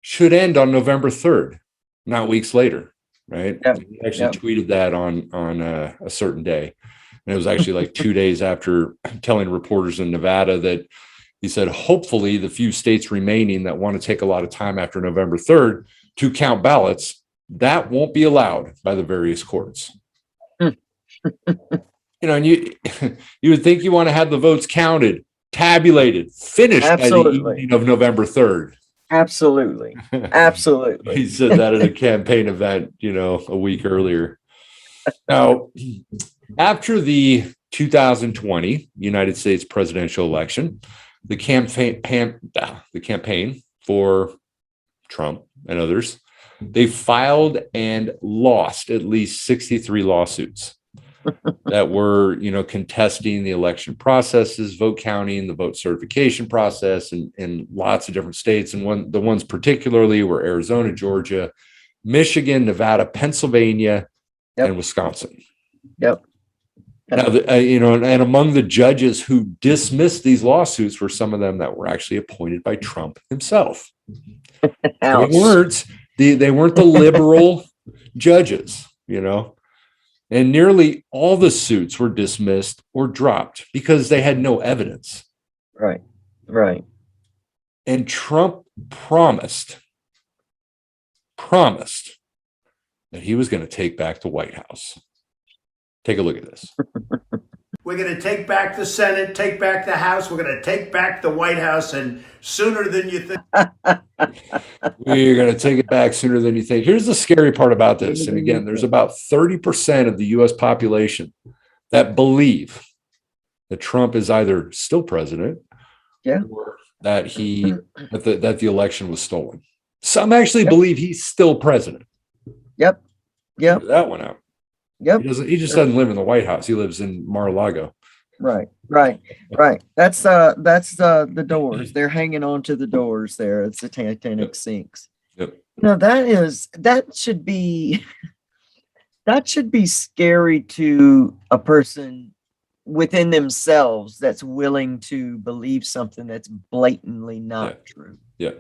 should end on November 3rd, not weeks later, right? Yep. He actually tweeted that on a certain day. And it was actually like 2 days after telling reporters in Nevada that he said, hopefully the few states remaining that want to take a lot of time after November 3rd to count ballots that won't be allowed by the various courts. And you would think you want to have the votes counted, tabulated, finished by the Absolutely. evening of November 3rd. Absolutely. Absolutely. He said that at a campaign event, a week earlier. Now, after the 2020 United States presidential election, the campaign for Trump and others, they filed and lost at least 63 lawsuits that were, contesting the election processes, vote counting, the vote certification process, in lots of different states. And the ones particularly were Arizona, Georgia, Michigan, Nevada, Pennsylvania, and Wisconsin. Yep. Now, and among the judges who dismissed these lawsuits were some of them that were actually appointed by Trump himself. They weren't the liberal judges, and nearly all the suits were dismissed or dropped because they had no evidence. Right. Right. And Trump promised that he was going to take back the White House. Take a look at this. We're going to take back the Senate, take back the House. We're going to take back the White House, and sooner than you think. We're going to take it back sooner than you think. Here's the scary part about this. And again, there's about 30% of the U.S. population that believe that Trump is either still president, or that that the election was stolen. Some actually believe he's still president. Yep. That one out. Yep. He just doesn't live in the White House. He lives in Mar-a-Lago. Right. That's the doors. They're hanging on to the doors there. It's the Titanic sinks. Yep. No, that should be scary to a person within themselves that's willing to believe something that's blatantly not true. Yeah.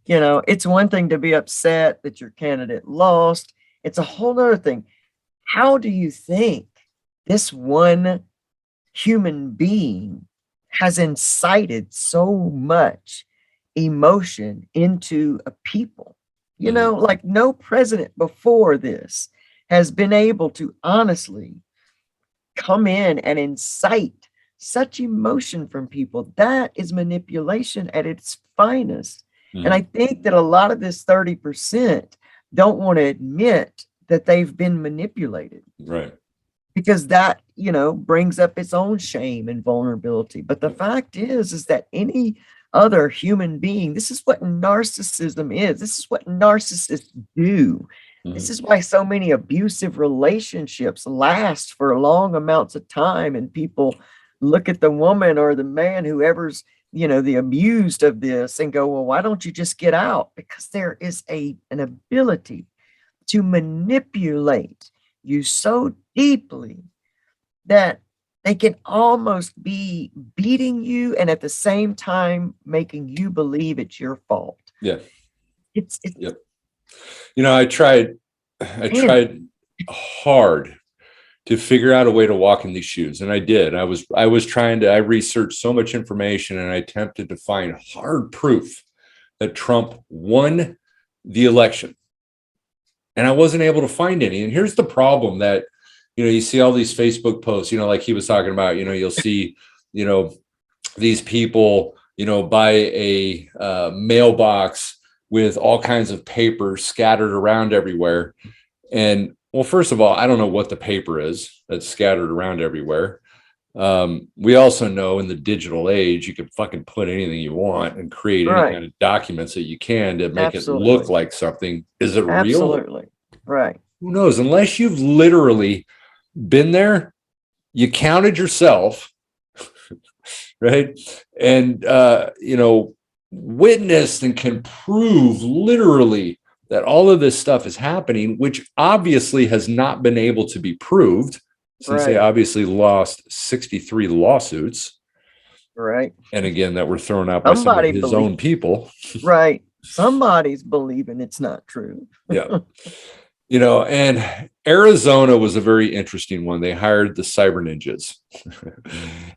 It's one thing to be upset that your candidate lost. It's a whole other thing. How do you think this one human being has incited so much emotion into a people? Like no president before this has been able to honestly come in and incite such emotion from people. That is manipulation at its finest. Mm-hmm. And I think that a lot of this 30% don't want to admit that they've been manipulated. Right. Because that, brings up its own shame and vulnerability. But the fact is that any other human being, this is what narcissism is. This is what narcissists do. Mm-hmm. This is why so many abusive relationships last for long amounts of time. And people look at the woman or the man, whoever's, the abused of this, and go, well, why don't you just get out? Because there is an ability to manipulate you so deeply that they can almost be beating you and at the same time making you believe it's your fault. Yeah. It's yep. I tried hard to figure out a way to walk in these shoes. And I did. I researched so much information, and I attempted to find hard proof that Trump won the election. And I wasn't able to find any. And here's the problem that, you see all these Facebook posts, like he was talking about, you'll see, these people, buy a mailbox with all kinds of paper scattered around everywhere. And well, first of all, I don't know what the paper is that's scattered around everywhere. We also know in the digital age, you can fucking put anything you want and create any kind of documents that you can to make it look like something. Is it real? Absolutely. Right. Who knows? Unless you've literally been there, you counted yourself, right? And, witnessed and can prove literally that all of this stuff is happening, which obviously has not been able to be proved since they obviously lost 63 lawsuits. Right. And again, that were thrown out by some of his own people. Right. Somebody's believing it's not true. Yeah. And Arizona was a very interesting one. They hired the cyber ninjas.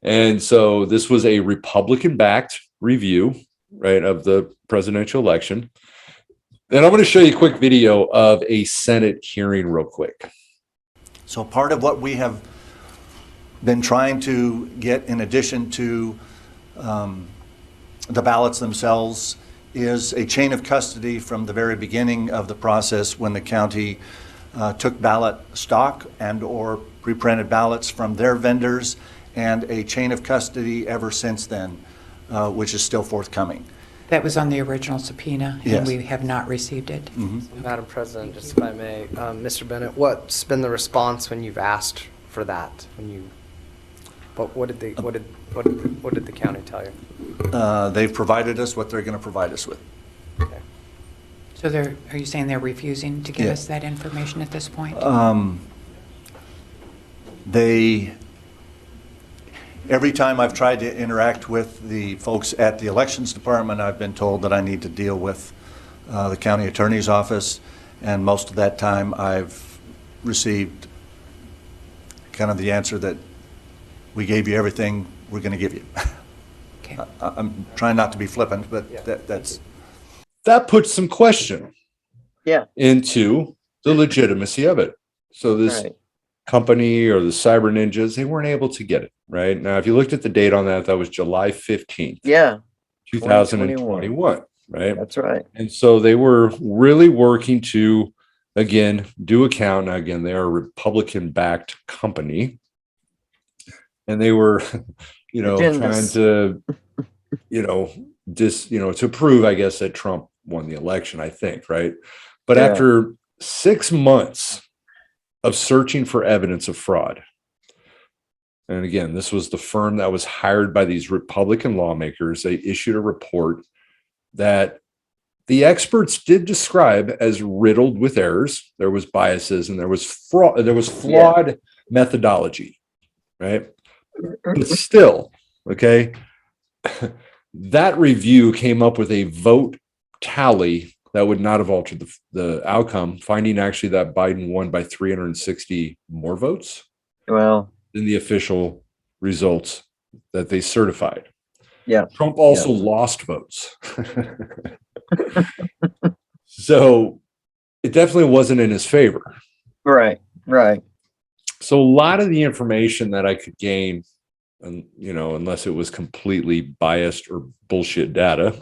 And so this was a Republican-backed review, right, of the presidential election. And I'm going to show you a quick video of a Senate hearing real quick. So part of what we have been trying to get, in addition to the ballots themselves, is a chain of custody from the very beginning of the process when the county took ballot stock and or pre-printed ballots from their vendors, and a chain of custody ever since then, which is still forthcoming. That was on the original subpoena, Yes. and we have not received it. Madam President, just if I may, Mr. Bennett, what's been the response when you've asked for that? What did the county tell you? They've provided us what they're going to provide us with. Okay. So are you saying they're refusing to give us that information at this point? Every time I've tried to interact with the folks at the elections department, I've been told that I need to deal with the county attorney's office, and most of that time I've received kind of the answer that we gave you everything we're going to give you. Okay. I'm trying not to be flippant, but that's... That puts some question Yeah. into the legitimacy of it. So this Right. company or the cyber ninjas, they weren't able to get it, right? Now, if you looked at the date on that, that was July 15th, Yeah. 2021, right? That's right. And so they were really working to, again, do a count. Now, again, they are a Republican-backed company. And they were, trying to, to prove, I guess, that Trump won the election, I think, right? But Yeah. after 6 months of searching for evidence of fraud, and again, this was the firm that was hired by these Republican lawmakers, they issued a report that the experts did describe as riddled with errors. There was biases and there was fraud, there was flawed methodology, right? But still, okay, that review came up with a vote tally that would not have altered the outcome, finding actually that Biden won by 360 more votes Well, than the official results that they certified. yeah. Trump also lost votes. So it definitely wasn't in his favor. Right. Right. So a lot of the information that I could gain, and unless it was completely biased or bullshit data.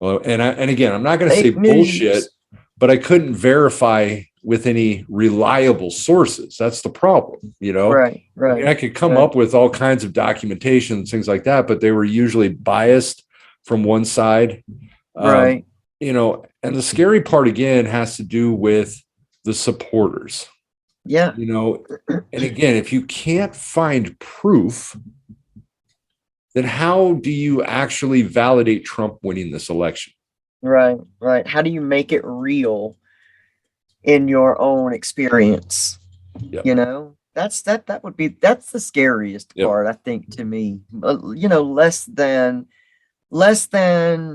Well, and again, I'm not going to say Fake news. bullshit, but I couldn't verify with any reliable sources. That's the problem, Right. I Right. mean, I could come Right. up with all kinds of documentation and things like that, but they were usually biased from one side. Right. And the scary part again has to do with the supporters. Yeah. And again, if you can't find proof, then how do you actually validate Trump winning this election? Right. Right. How do you make it real in your own experience? Yep. That's the scariest Yep. part, I think, to me. Less than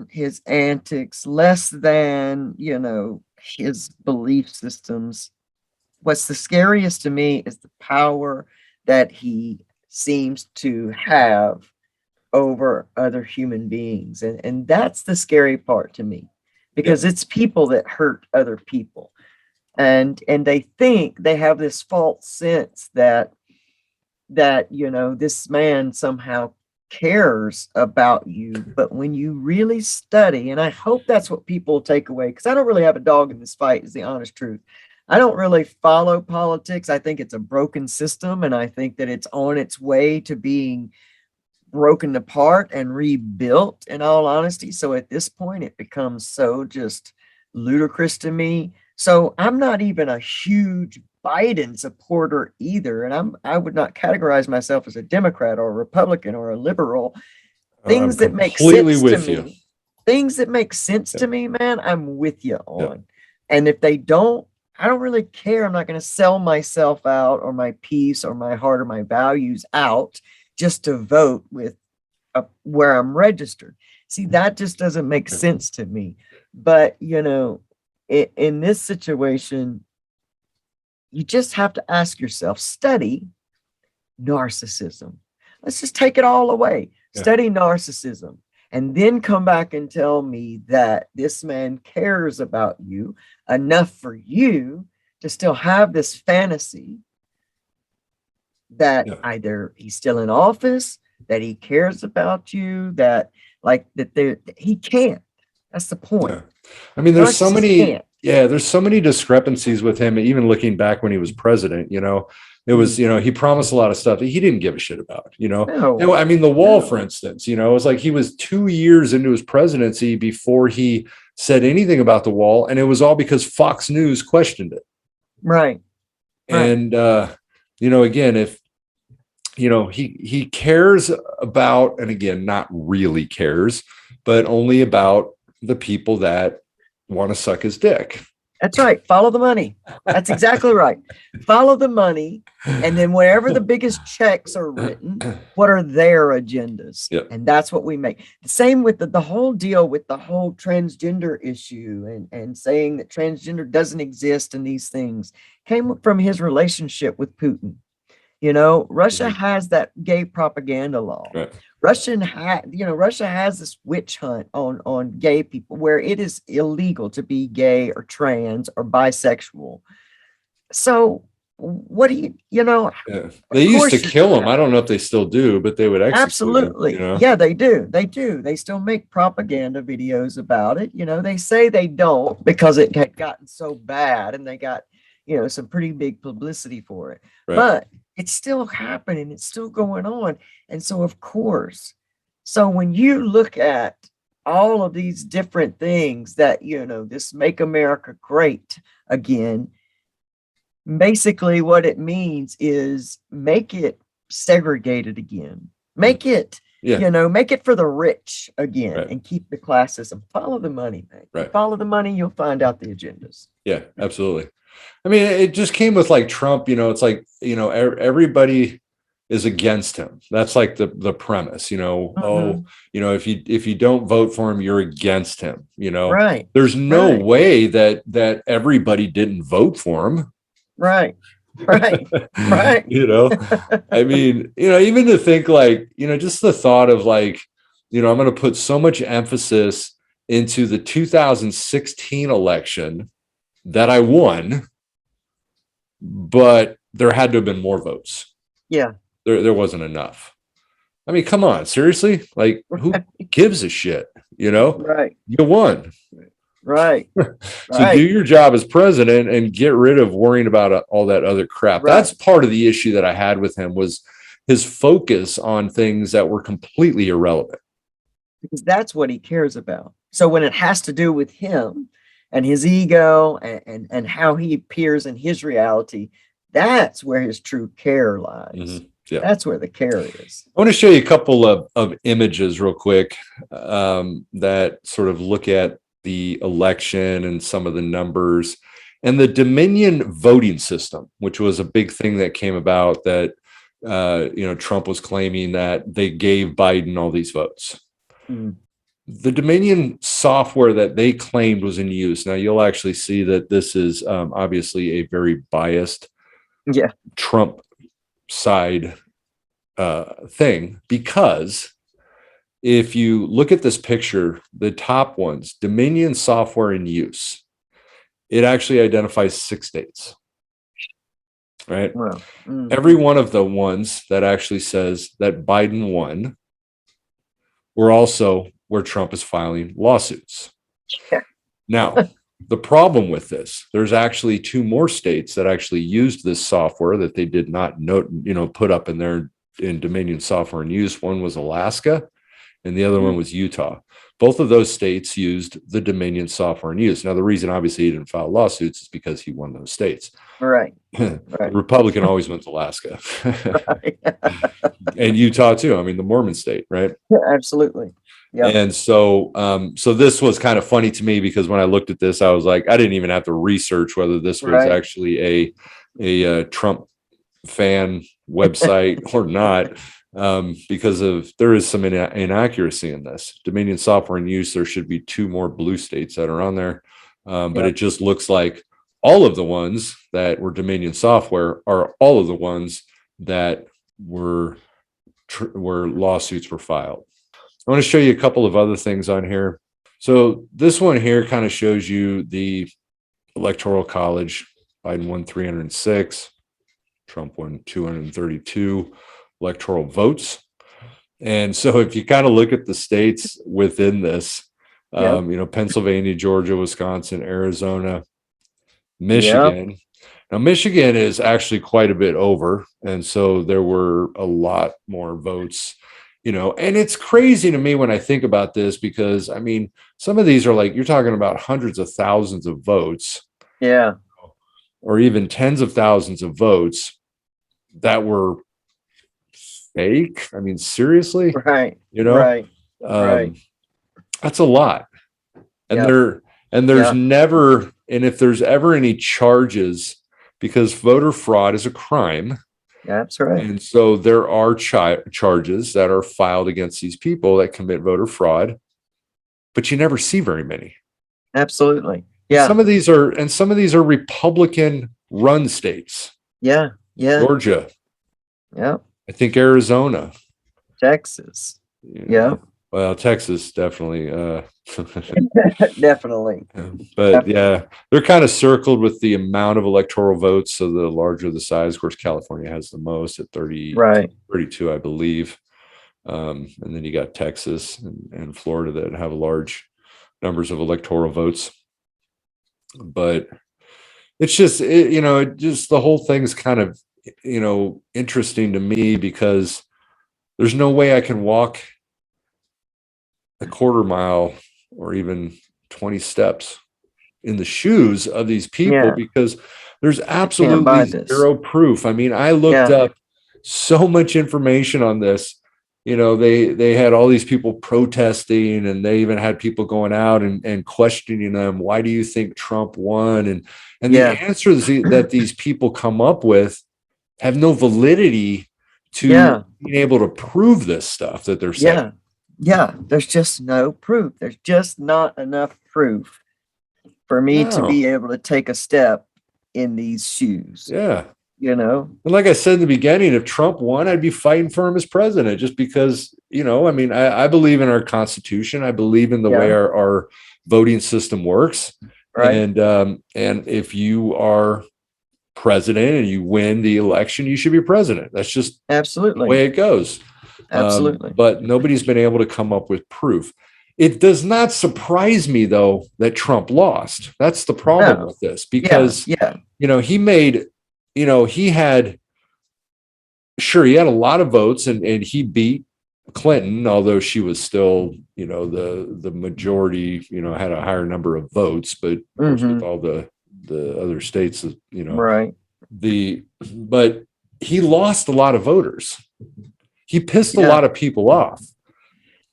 his antics, less than, his belief systems. What's the scariest to me is the power that he seems to have over other human beings. And that's the scary part to me, because it's people that hurt other people. And they think they have this false sense that this man somehow cares about you. But when you really study, and I hope that's what people take away, because I don't really have a dog in this fight, is the honest truth. I don't really follow politics. I think it's a broken system, and I think that it's on its way to being broken apart and rebuilt, in all honesty. So at this point, it becomes so just ludicrous to me. So I'm not even a huge Biden supporter either. And I would not categorize myself as a Democrat or a Republican or a liberal. Things that make sense to me. Things that make sense to me, man, I'm with you on. And if they don't, I don't really care. I'm not going to sell myself out or my peace or my heart or my values out just to vote with where I'm registered. See, that just doesn't make sense to me. But, in this situation, you just have to ask yourself, study narcissism. Let's just take it all away. Study narcissism and then come back and tell me that this man cares about you enough for you to still have this fantasy that either he's still in office, that he cares about you, that like that he can't. That's the point. Yeah. I mean, there's so Narcissists many, can't. there's so many discrepancies with him, even looking back when he was president, it was, he promised a lot of stuff that he didn't give a shit about, No, I mean, the wall, no. for instance, it was like he was 2 years into his presidency before he said anything about the wall. And it was all because Fox News questioned it. Right. And, again, if, he cares about, and again, not really cares, but only about the people that want to suck his dick. That's right. Follow the money. That's exactly right. Follow the money. And then wherever the biggest checks are written, what are their agendas? Yep. And that's what we make. The same with the whole deal with the whole transgender issue and saying that transgender doesn't exist and these things came from his relationship with Putin. Russia has that gay propaganda law. Right. Russia has this witch hunt on gay people where it is illegal to be gay or trans or bisexual. So what do They used to kill them. I don't know if they still do, but they would execute absolutely them, Yeah, they do. They still make propaganda videos about it. They say they don't because it had gotten so bad and they got some pretty big publicity for it. Right. But it's still happening. It's still going on. And so, of course, so when you look at all of these different things that, this Make America Great Again, basically what it means is make it segregated again. Make it, make it for the rich again, Right. and keep the classism. Follow the money, man. Right. Follow the money, you'll find out the agendas. Yeah, absolutely. I mean, it just came with like Trump, it's like, everybody is against him. That's like the premise, if you don't vote for him, you're against him, Right. There's no Right. way that everybody didn't vote for him. Right. Right. Right. I mean, even to think like, just the thought of like, I'm going to put so much emphasis into the 2016 election that I won, but there had to have been more votes. Yeah. There wasn't enough. I mean, come on, seriously? Like, who gives a shit? Right. You won. Right. So do your job as president and get rid of worrying about all that other crap. Right. That's part of the issue that I had with him, was his focus on things that were completely irrelevant. Because that's what he cares about. So when it has to do with him and his ego and how he appears in his reality, that's where his true care lies. Mm-hmm. Yeah. That's where the care is. I want to show you a couple of images real quick that sort of look at the election and some of the numbers and the Dominion voting system, which was a big thing that came about that, Trump was claiming that they gave Biden all these votes. Mm. The Dominion software that they claimed was in use. Now you'll actually see that this is obviously a very biased Trump side thing, because if you look at this picture, the top ones, Dominion software in use, it actually identifies 6 states, right? Well, every one of the ones that actually says that Biden won were also where Trump is filing lawsuits. Yeah. Now, the problem with this, there's actually 2 more states that actually used this software that they did not note, put up in their Dominion software in use. One was Alaska, and the other one was Utah. Both of those states used the Dominion software in use. Now, the reason obviously he didn't file lawsuits is because he won those states. Right. The Republican always wins Alaska. Right. And Utah too. I mean, the Mormon state, right? Yeah, absolutely. Yeah. And so, so this was kind of funny to me, because when I looked at this, I was like, I didn't even have to research whether this was actually a Trump fan website or not, because there is some inaccuracy in this. Dominion software in use, there should be 2 more blue states that are on there, but it just looks like all of the ones that were Dominion software are all of the ones that were where lawsuits were filed. I want to show you a couple of other things on here. So this one here kind of shows you the Electoral College. Biden won 306, Trump won 232 electoral votes. And so if you kind of look at the states within this, Pennsylvania, Georgia, Wisconsin, Arizona, Michigan. Now, Michigan is actually quite a bit over. And so there were a lot more votes, and it's crazy to me when I think about this, because I mean, some of these are like, you're talking about hundreds of thousands of votes. Yeah. Or even tens of thousands of votes that were fake. I mean, seriously, Right. Right. That's a lot. And Yep. there's Yep. never, and if there's ever any charges, because voter fraud is a crime. That's right. And so there are charges that are filed against these people that commit voter fraud, but you never see very many. Absolutely. Yeah. Some of these are Republican run states. Yeah. Yeah. Georgia. Yeah. I think Arizona. Texas. Yeah. Well, Texas definitely. Definitely. But yeah, they're kind of circled with the amount of electoral votes. So the larger the size, of course, California has the most at 30, Right. 32, I believe. And then you got Texas and Florida that have large numbers of electoral votes. But it's just, the whole thing is kind of, interesting to me, because there's no way I can walk a quarter mile or even 20 steps in the shoes of these people, because there's absolutely zero proof. I mean, I looked up so much information on this. They had all these people protesting, and they even had people going out and questioning them. Why do you think Trump won? And the answers that these people come up with have no validity to being able to prove this stuff that they're saying. Yeah. There's just no proof. There's just not enough proof for me to be able to take a step in these shoes. Yeah. And like I said in the beginning, if Trump won, I'd be fighting for him as president, just because, I believe in our Constitution. I believe in the way our voting system works. Right. And if you are president and you win the election, you should be president. That's just absolutely the way it goes. Absolutely. But nobody's been able to come up with proof. It does not surprise me, though, that Trump lost. That's the problem with this, because, he made, he had a lot of votes, and he beat Clinton, although she was still, the majority, had a higher number of votes, but of course, with all the other states, right. But he lost a lot of voters. He pissed a lot of people off.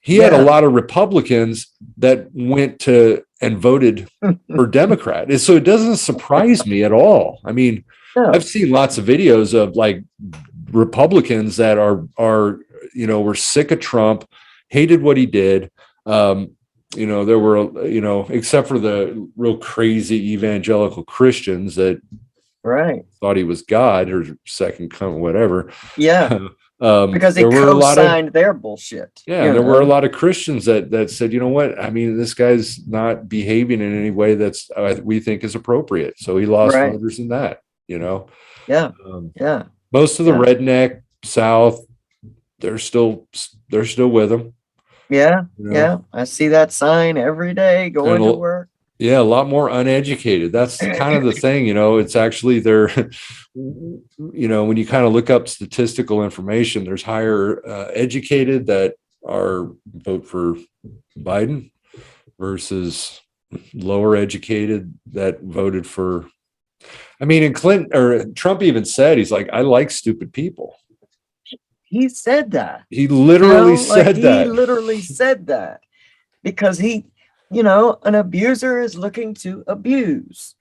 He had a lot of Republicans that went to and voted for Democrat. And so it doesn't surprise me at all. I mean, I've seen lots of videos of like Republicans that were sick of Trump, hated what he did. There were, except for the real crazy evangelical Christians that thought he was God or second coming, whatever. Yeah. Because he co-signed their bullshit. Yeah, there were a lot of Christians that said, you know what? I mean, this guy's not behaving in any way that's we think is appropriate. So he lost voters in that, Yeah. Most of the redneck South, they're still with him. Yeah. Yeah. I see that sign every day going to work. Yeah, a lot more uneducated. That's kind of the thing, it's actually they're, when you kind of look up statistical information, there's higher educated that are vote for Biden versus lower educated that voted for, and Clinton or Trump even said, he's like, I like stupid people. He said that. He literally said that. He literally said that because an abuser is looking to abuse.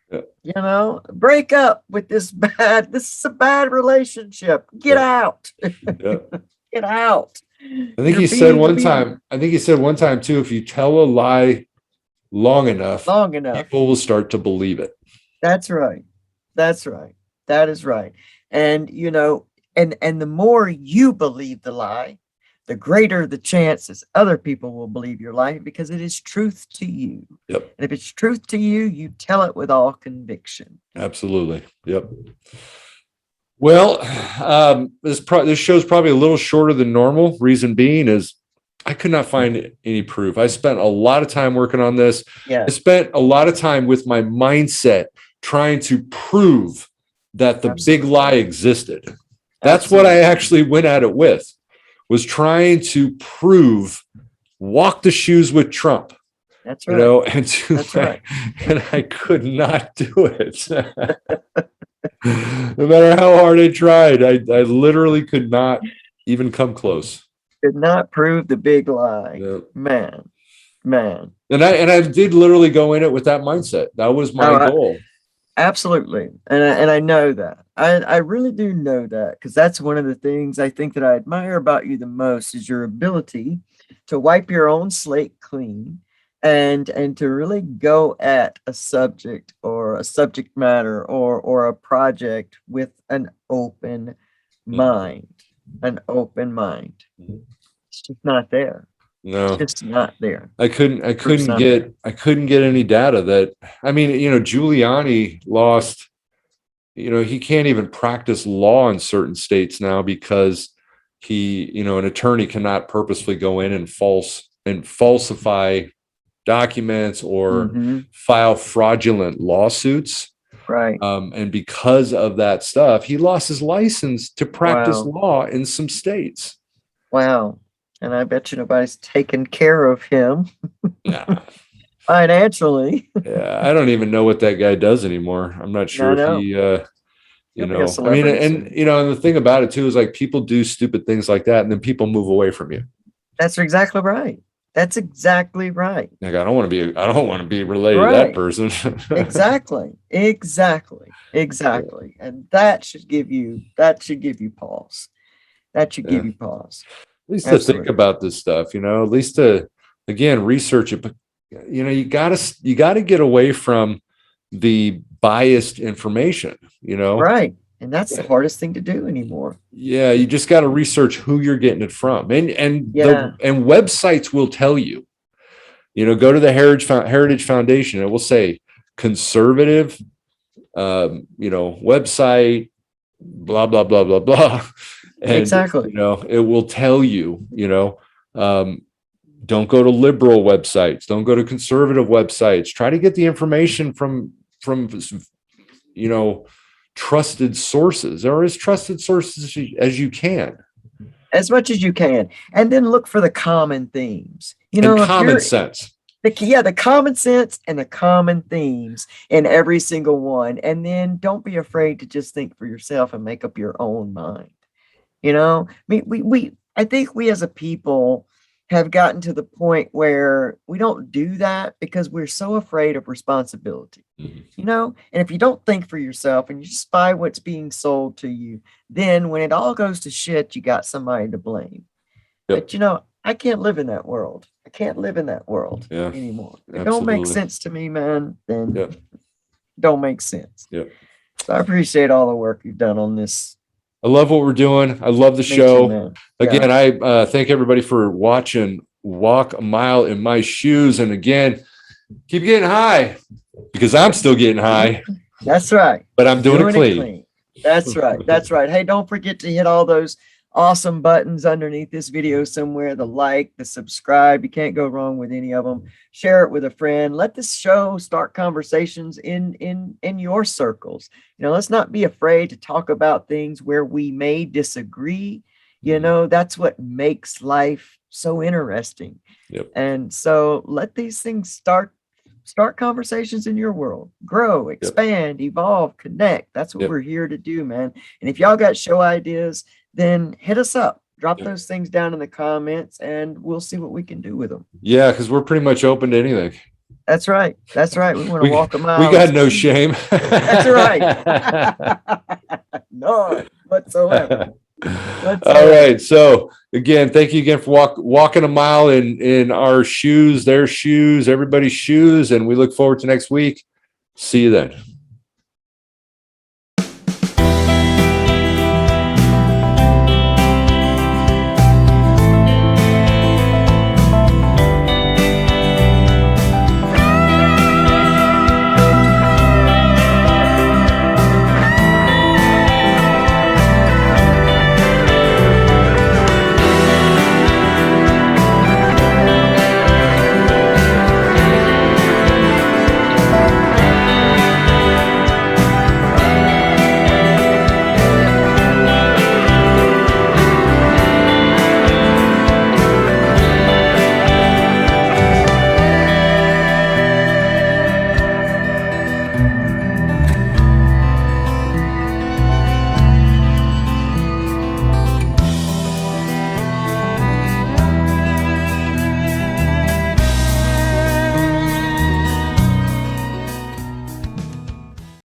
Break up with this is a bad relationship. Get out. Get out. I think he said one time too, if you tell a lie long enough, people will start to believe it. That's right. That is right. And and the more you believe the lie, the greater the chances other people will believe your life because it is truth to you. Yep. And if it's truth to you, you tell it with all conviction. Absolutely. Yep. Well, this show's probably a little shorter than normal. Reason being is I could not find any proof. I spent a lot of time working on this. Yeah. I spent a lot of time with my mindset trying to prove that the big lie existed. That's what I actually went at it with, was trying to prove, walk the shoes with Trump. That's right. You know, and That's right. and I could not do it. No matter how hard I tried, I literally could not even come close. Did not prove the big lie. Yep. Man. And I did literally go in it with that mindset. That was my goal. Absolutely. And I know that. I really do know that, because that's one of the things I think that I admire about you the most is your ability to wipe your own slate clean and to really go at a subject or a subject matter or a project with an open mind. An open mind. It's just not there. No, It's just not there. I couldn't get any data that, I mean, you know, Giuliani lost, you know, he can't even practice law in certain states now because an attorney cannot purposefully go in and falsify documents or file fraudulent lawsuits. Right. And because of that stuff, he lost his license to practice law in some states. Wow. And I bet you nobody's taken care of him. Yeah. Financially. Yeah. I don't even know what that guy does anymore. I'm not sure if he, I mean, and the thing about it too is like people do stupid things like that and then people move away from you. That's exactly right. That's exactly right. Like, I don't want to be related to that person. Exactly. And that should give you pause. That should give you pause. At least to think about this stuff, at least to, again, research it. But, you gotta get away from the biased information, Right. And that's the hardest thing to do anymore. Yeah. You just got to research who you're getting it from. And websites will tell you, go to the Heritage Foundation. It will say conservative, website, blah, blah, blah, blah, blah. And, exactly. It will tell you, don't go to liberal websites. Don't go to conservative websites. Try to get the information from trusted sources, or as trusted sources as you can. As much as you can. And then look for the common themes. Common sense. The common sense and the common themes in every single one. And then don't be afraid to just think for yourself and make up your own mind. I think we as a people have gotten to the point where we don't do that because we're so afraid of responsibility, and if you don't think for yourself and you just buy what's being sold to you, then when it all goes to shit, you got somebody to blame. But I can't live in that world. I can't live in that world anymore. If it don't make sense to me, man, then don't make sense. Yeah. So I appreciate all the work you've done on this. I love what we're doing. I love the show. Again, I thank everybody for watching Walk a Mile in My Shoes. And again, keep getting high because I'm still getting high. That's right. But I'm doing it clean. That's right. That's right. Hey, don't forget to hit all those awesome buttons underneath this video somewhere. The like, the subscribe. You can't go wrong with any of them. Share it with a friend. Let this show start conversations in your circles. Let's not be afraid to talk about things where we may disagree. That's what makes life so interesting. Yep. And so let these things start conversations in your world. Grow, expand, evolve, connect. That's what we're here to do, man. And if y'all got show ideas, then hit us up. Drop those things down in the comments and we'll see what we can do with them. Yeah, because we're pretty much open to anything. That's right. That's right. We want to walk a mile. We got no shame. That's right. None whatsoever. All right. So again, thank you again for walking a mile in our shoes, their shoes, everybody's shoes. And we look forward to next week. See you then.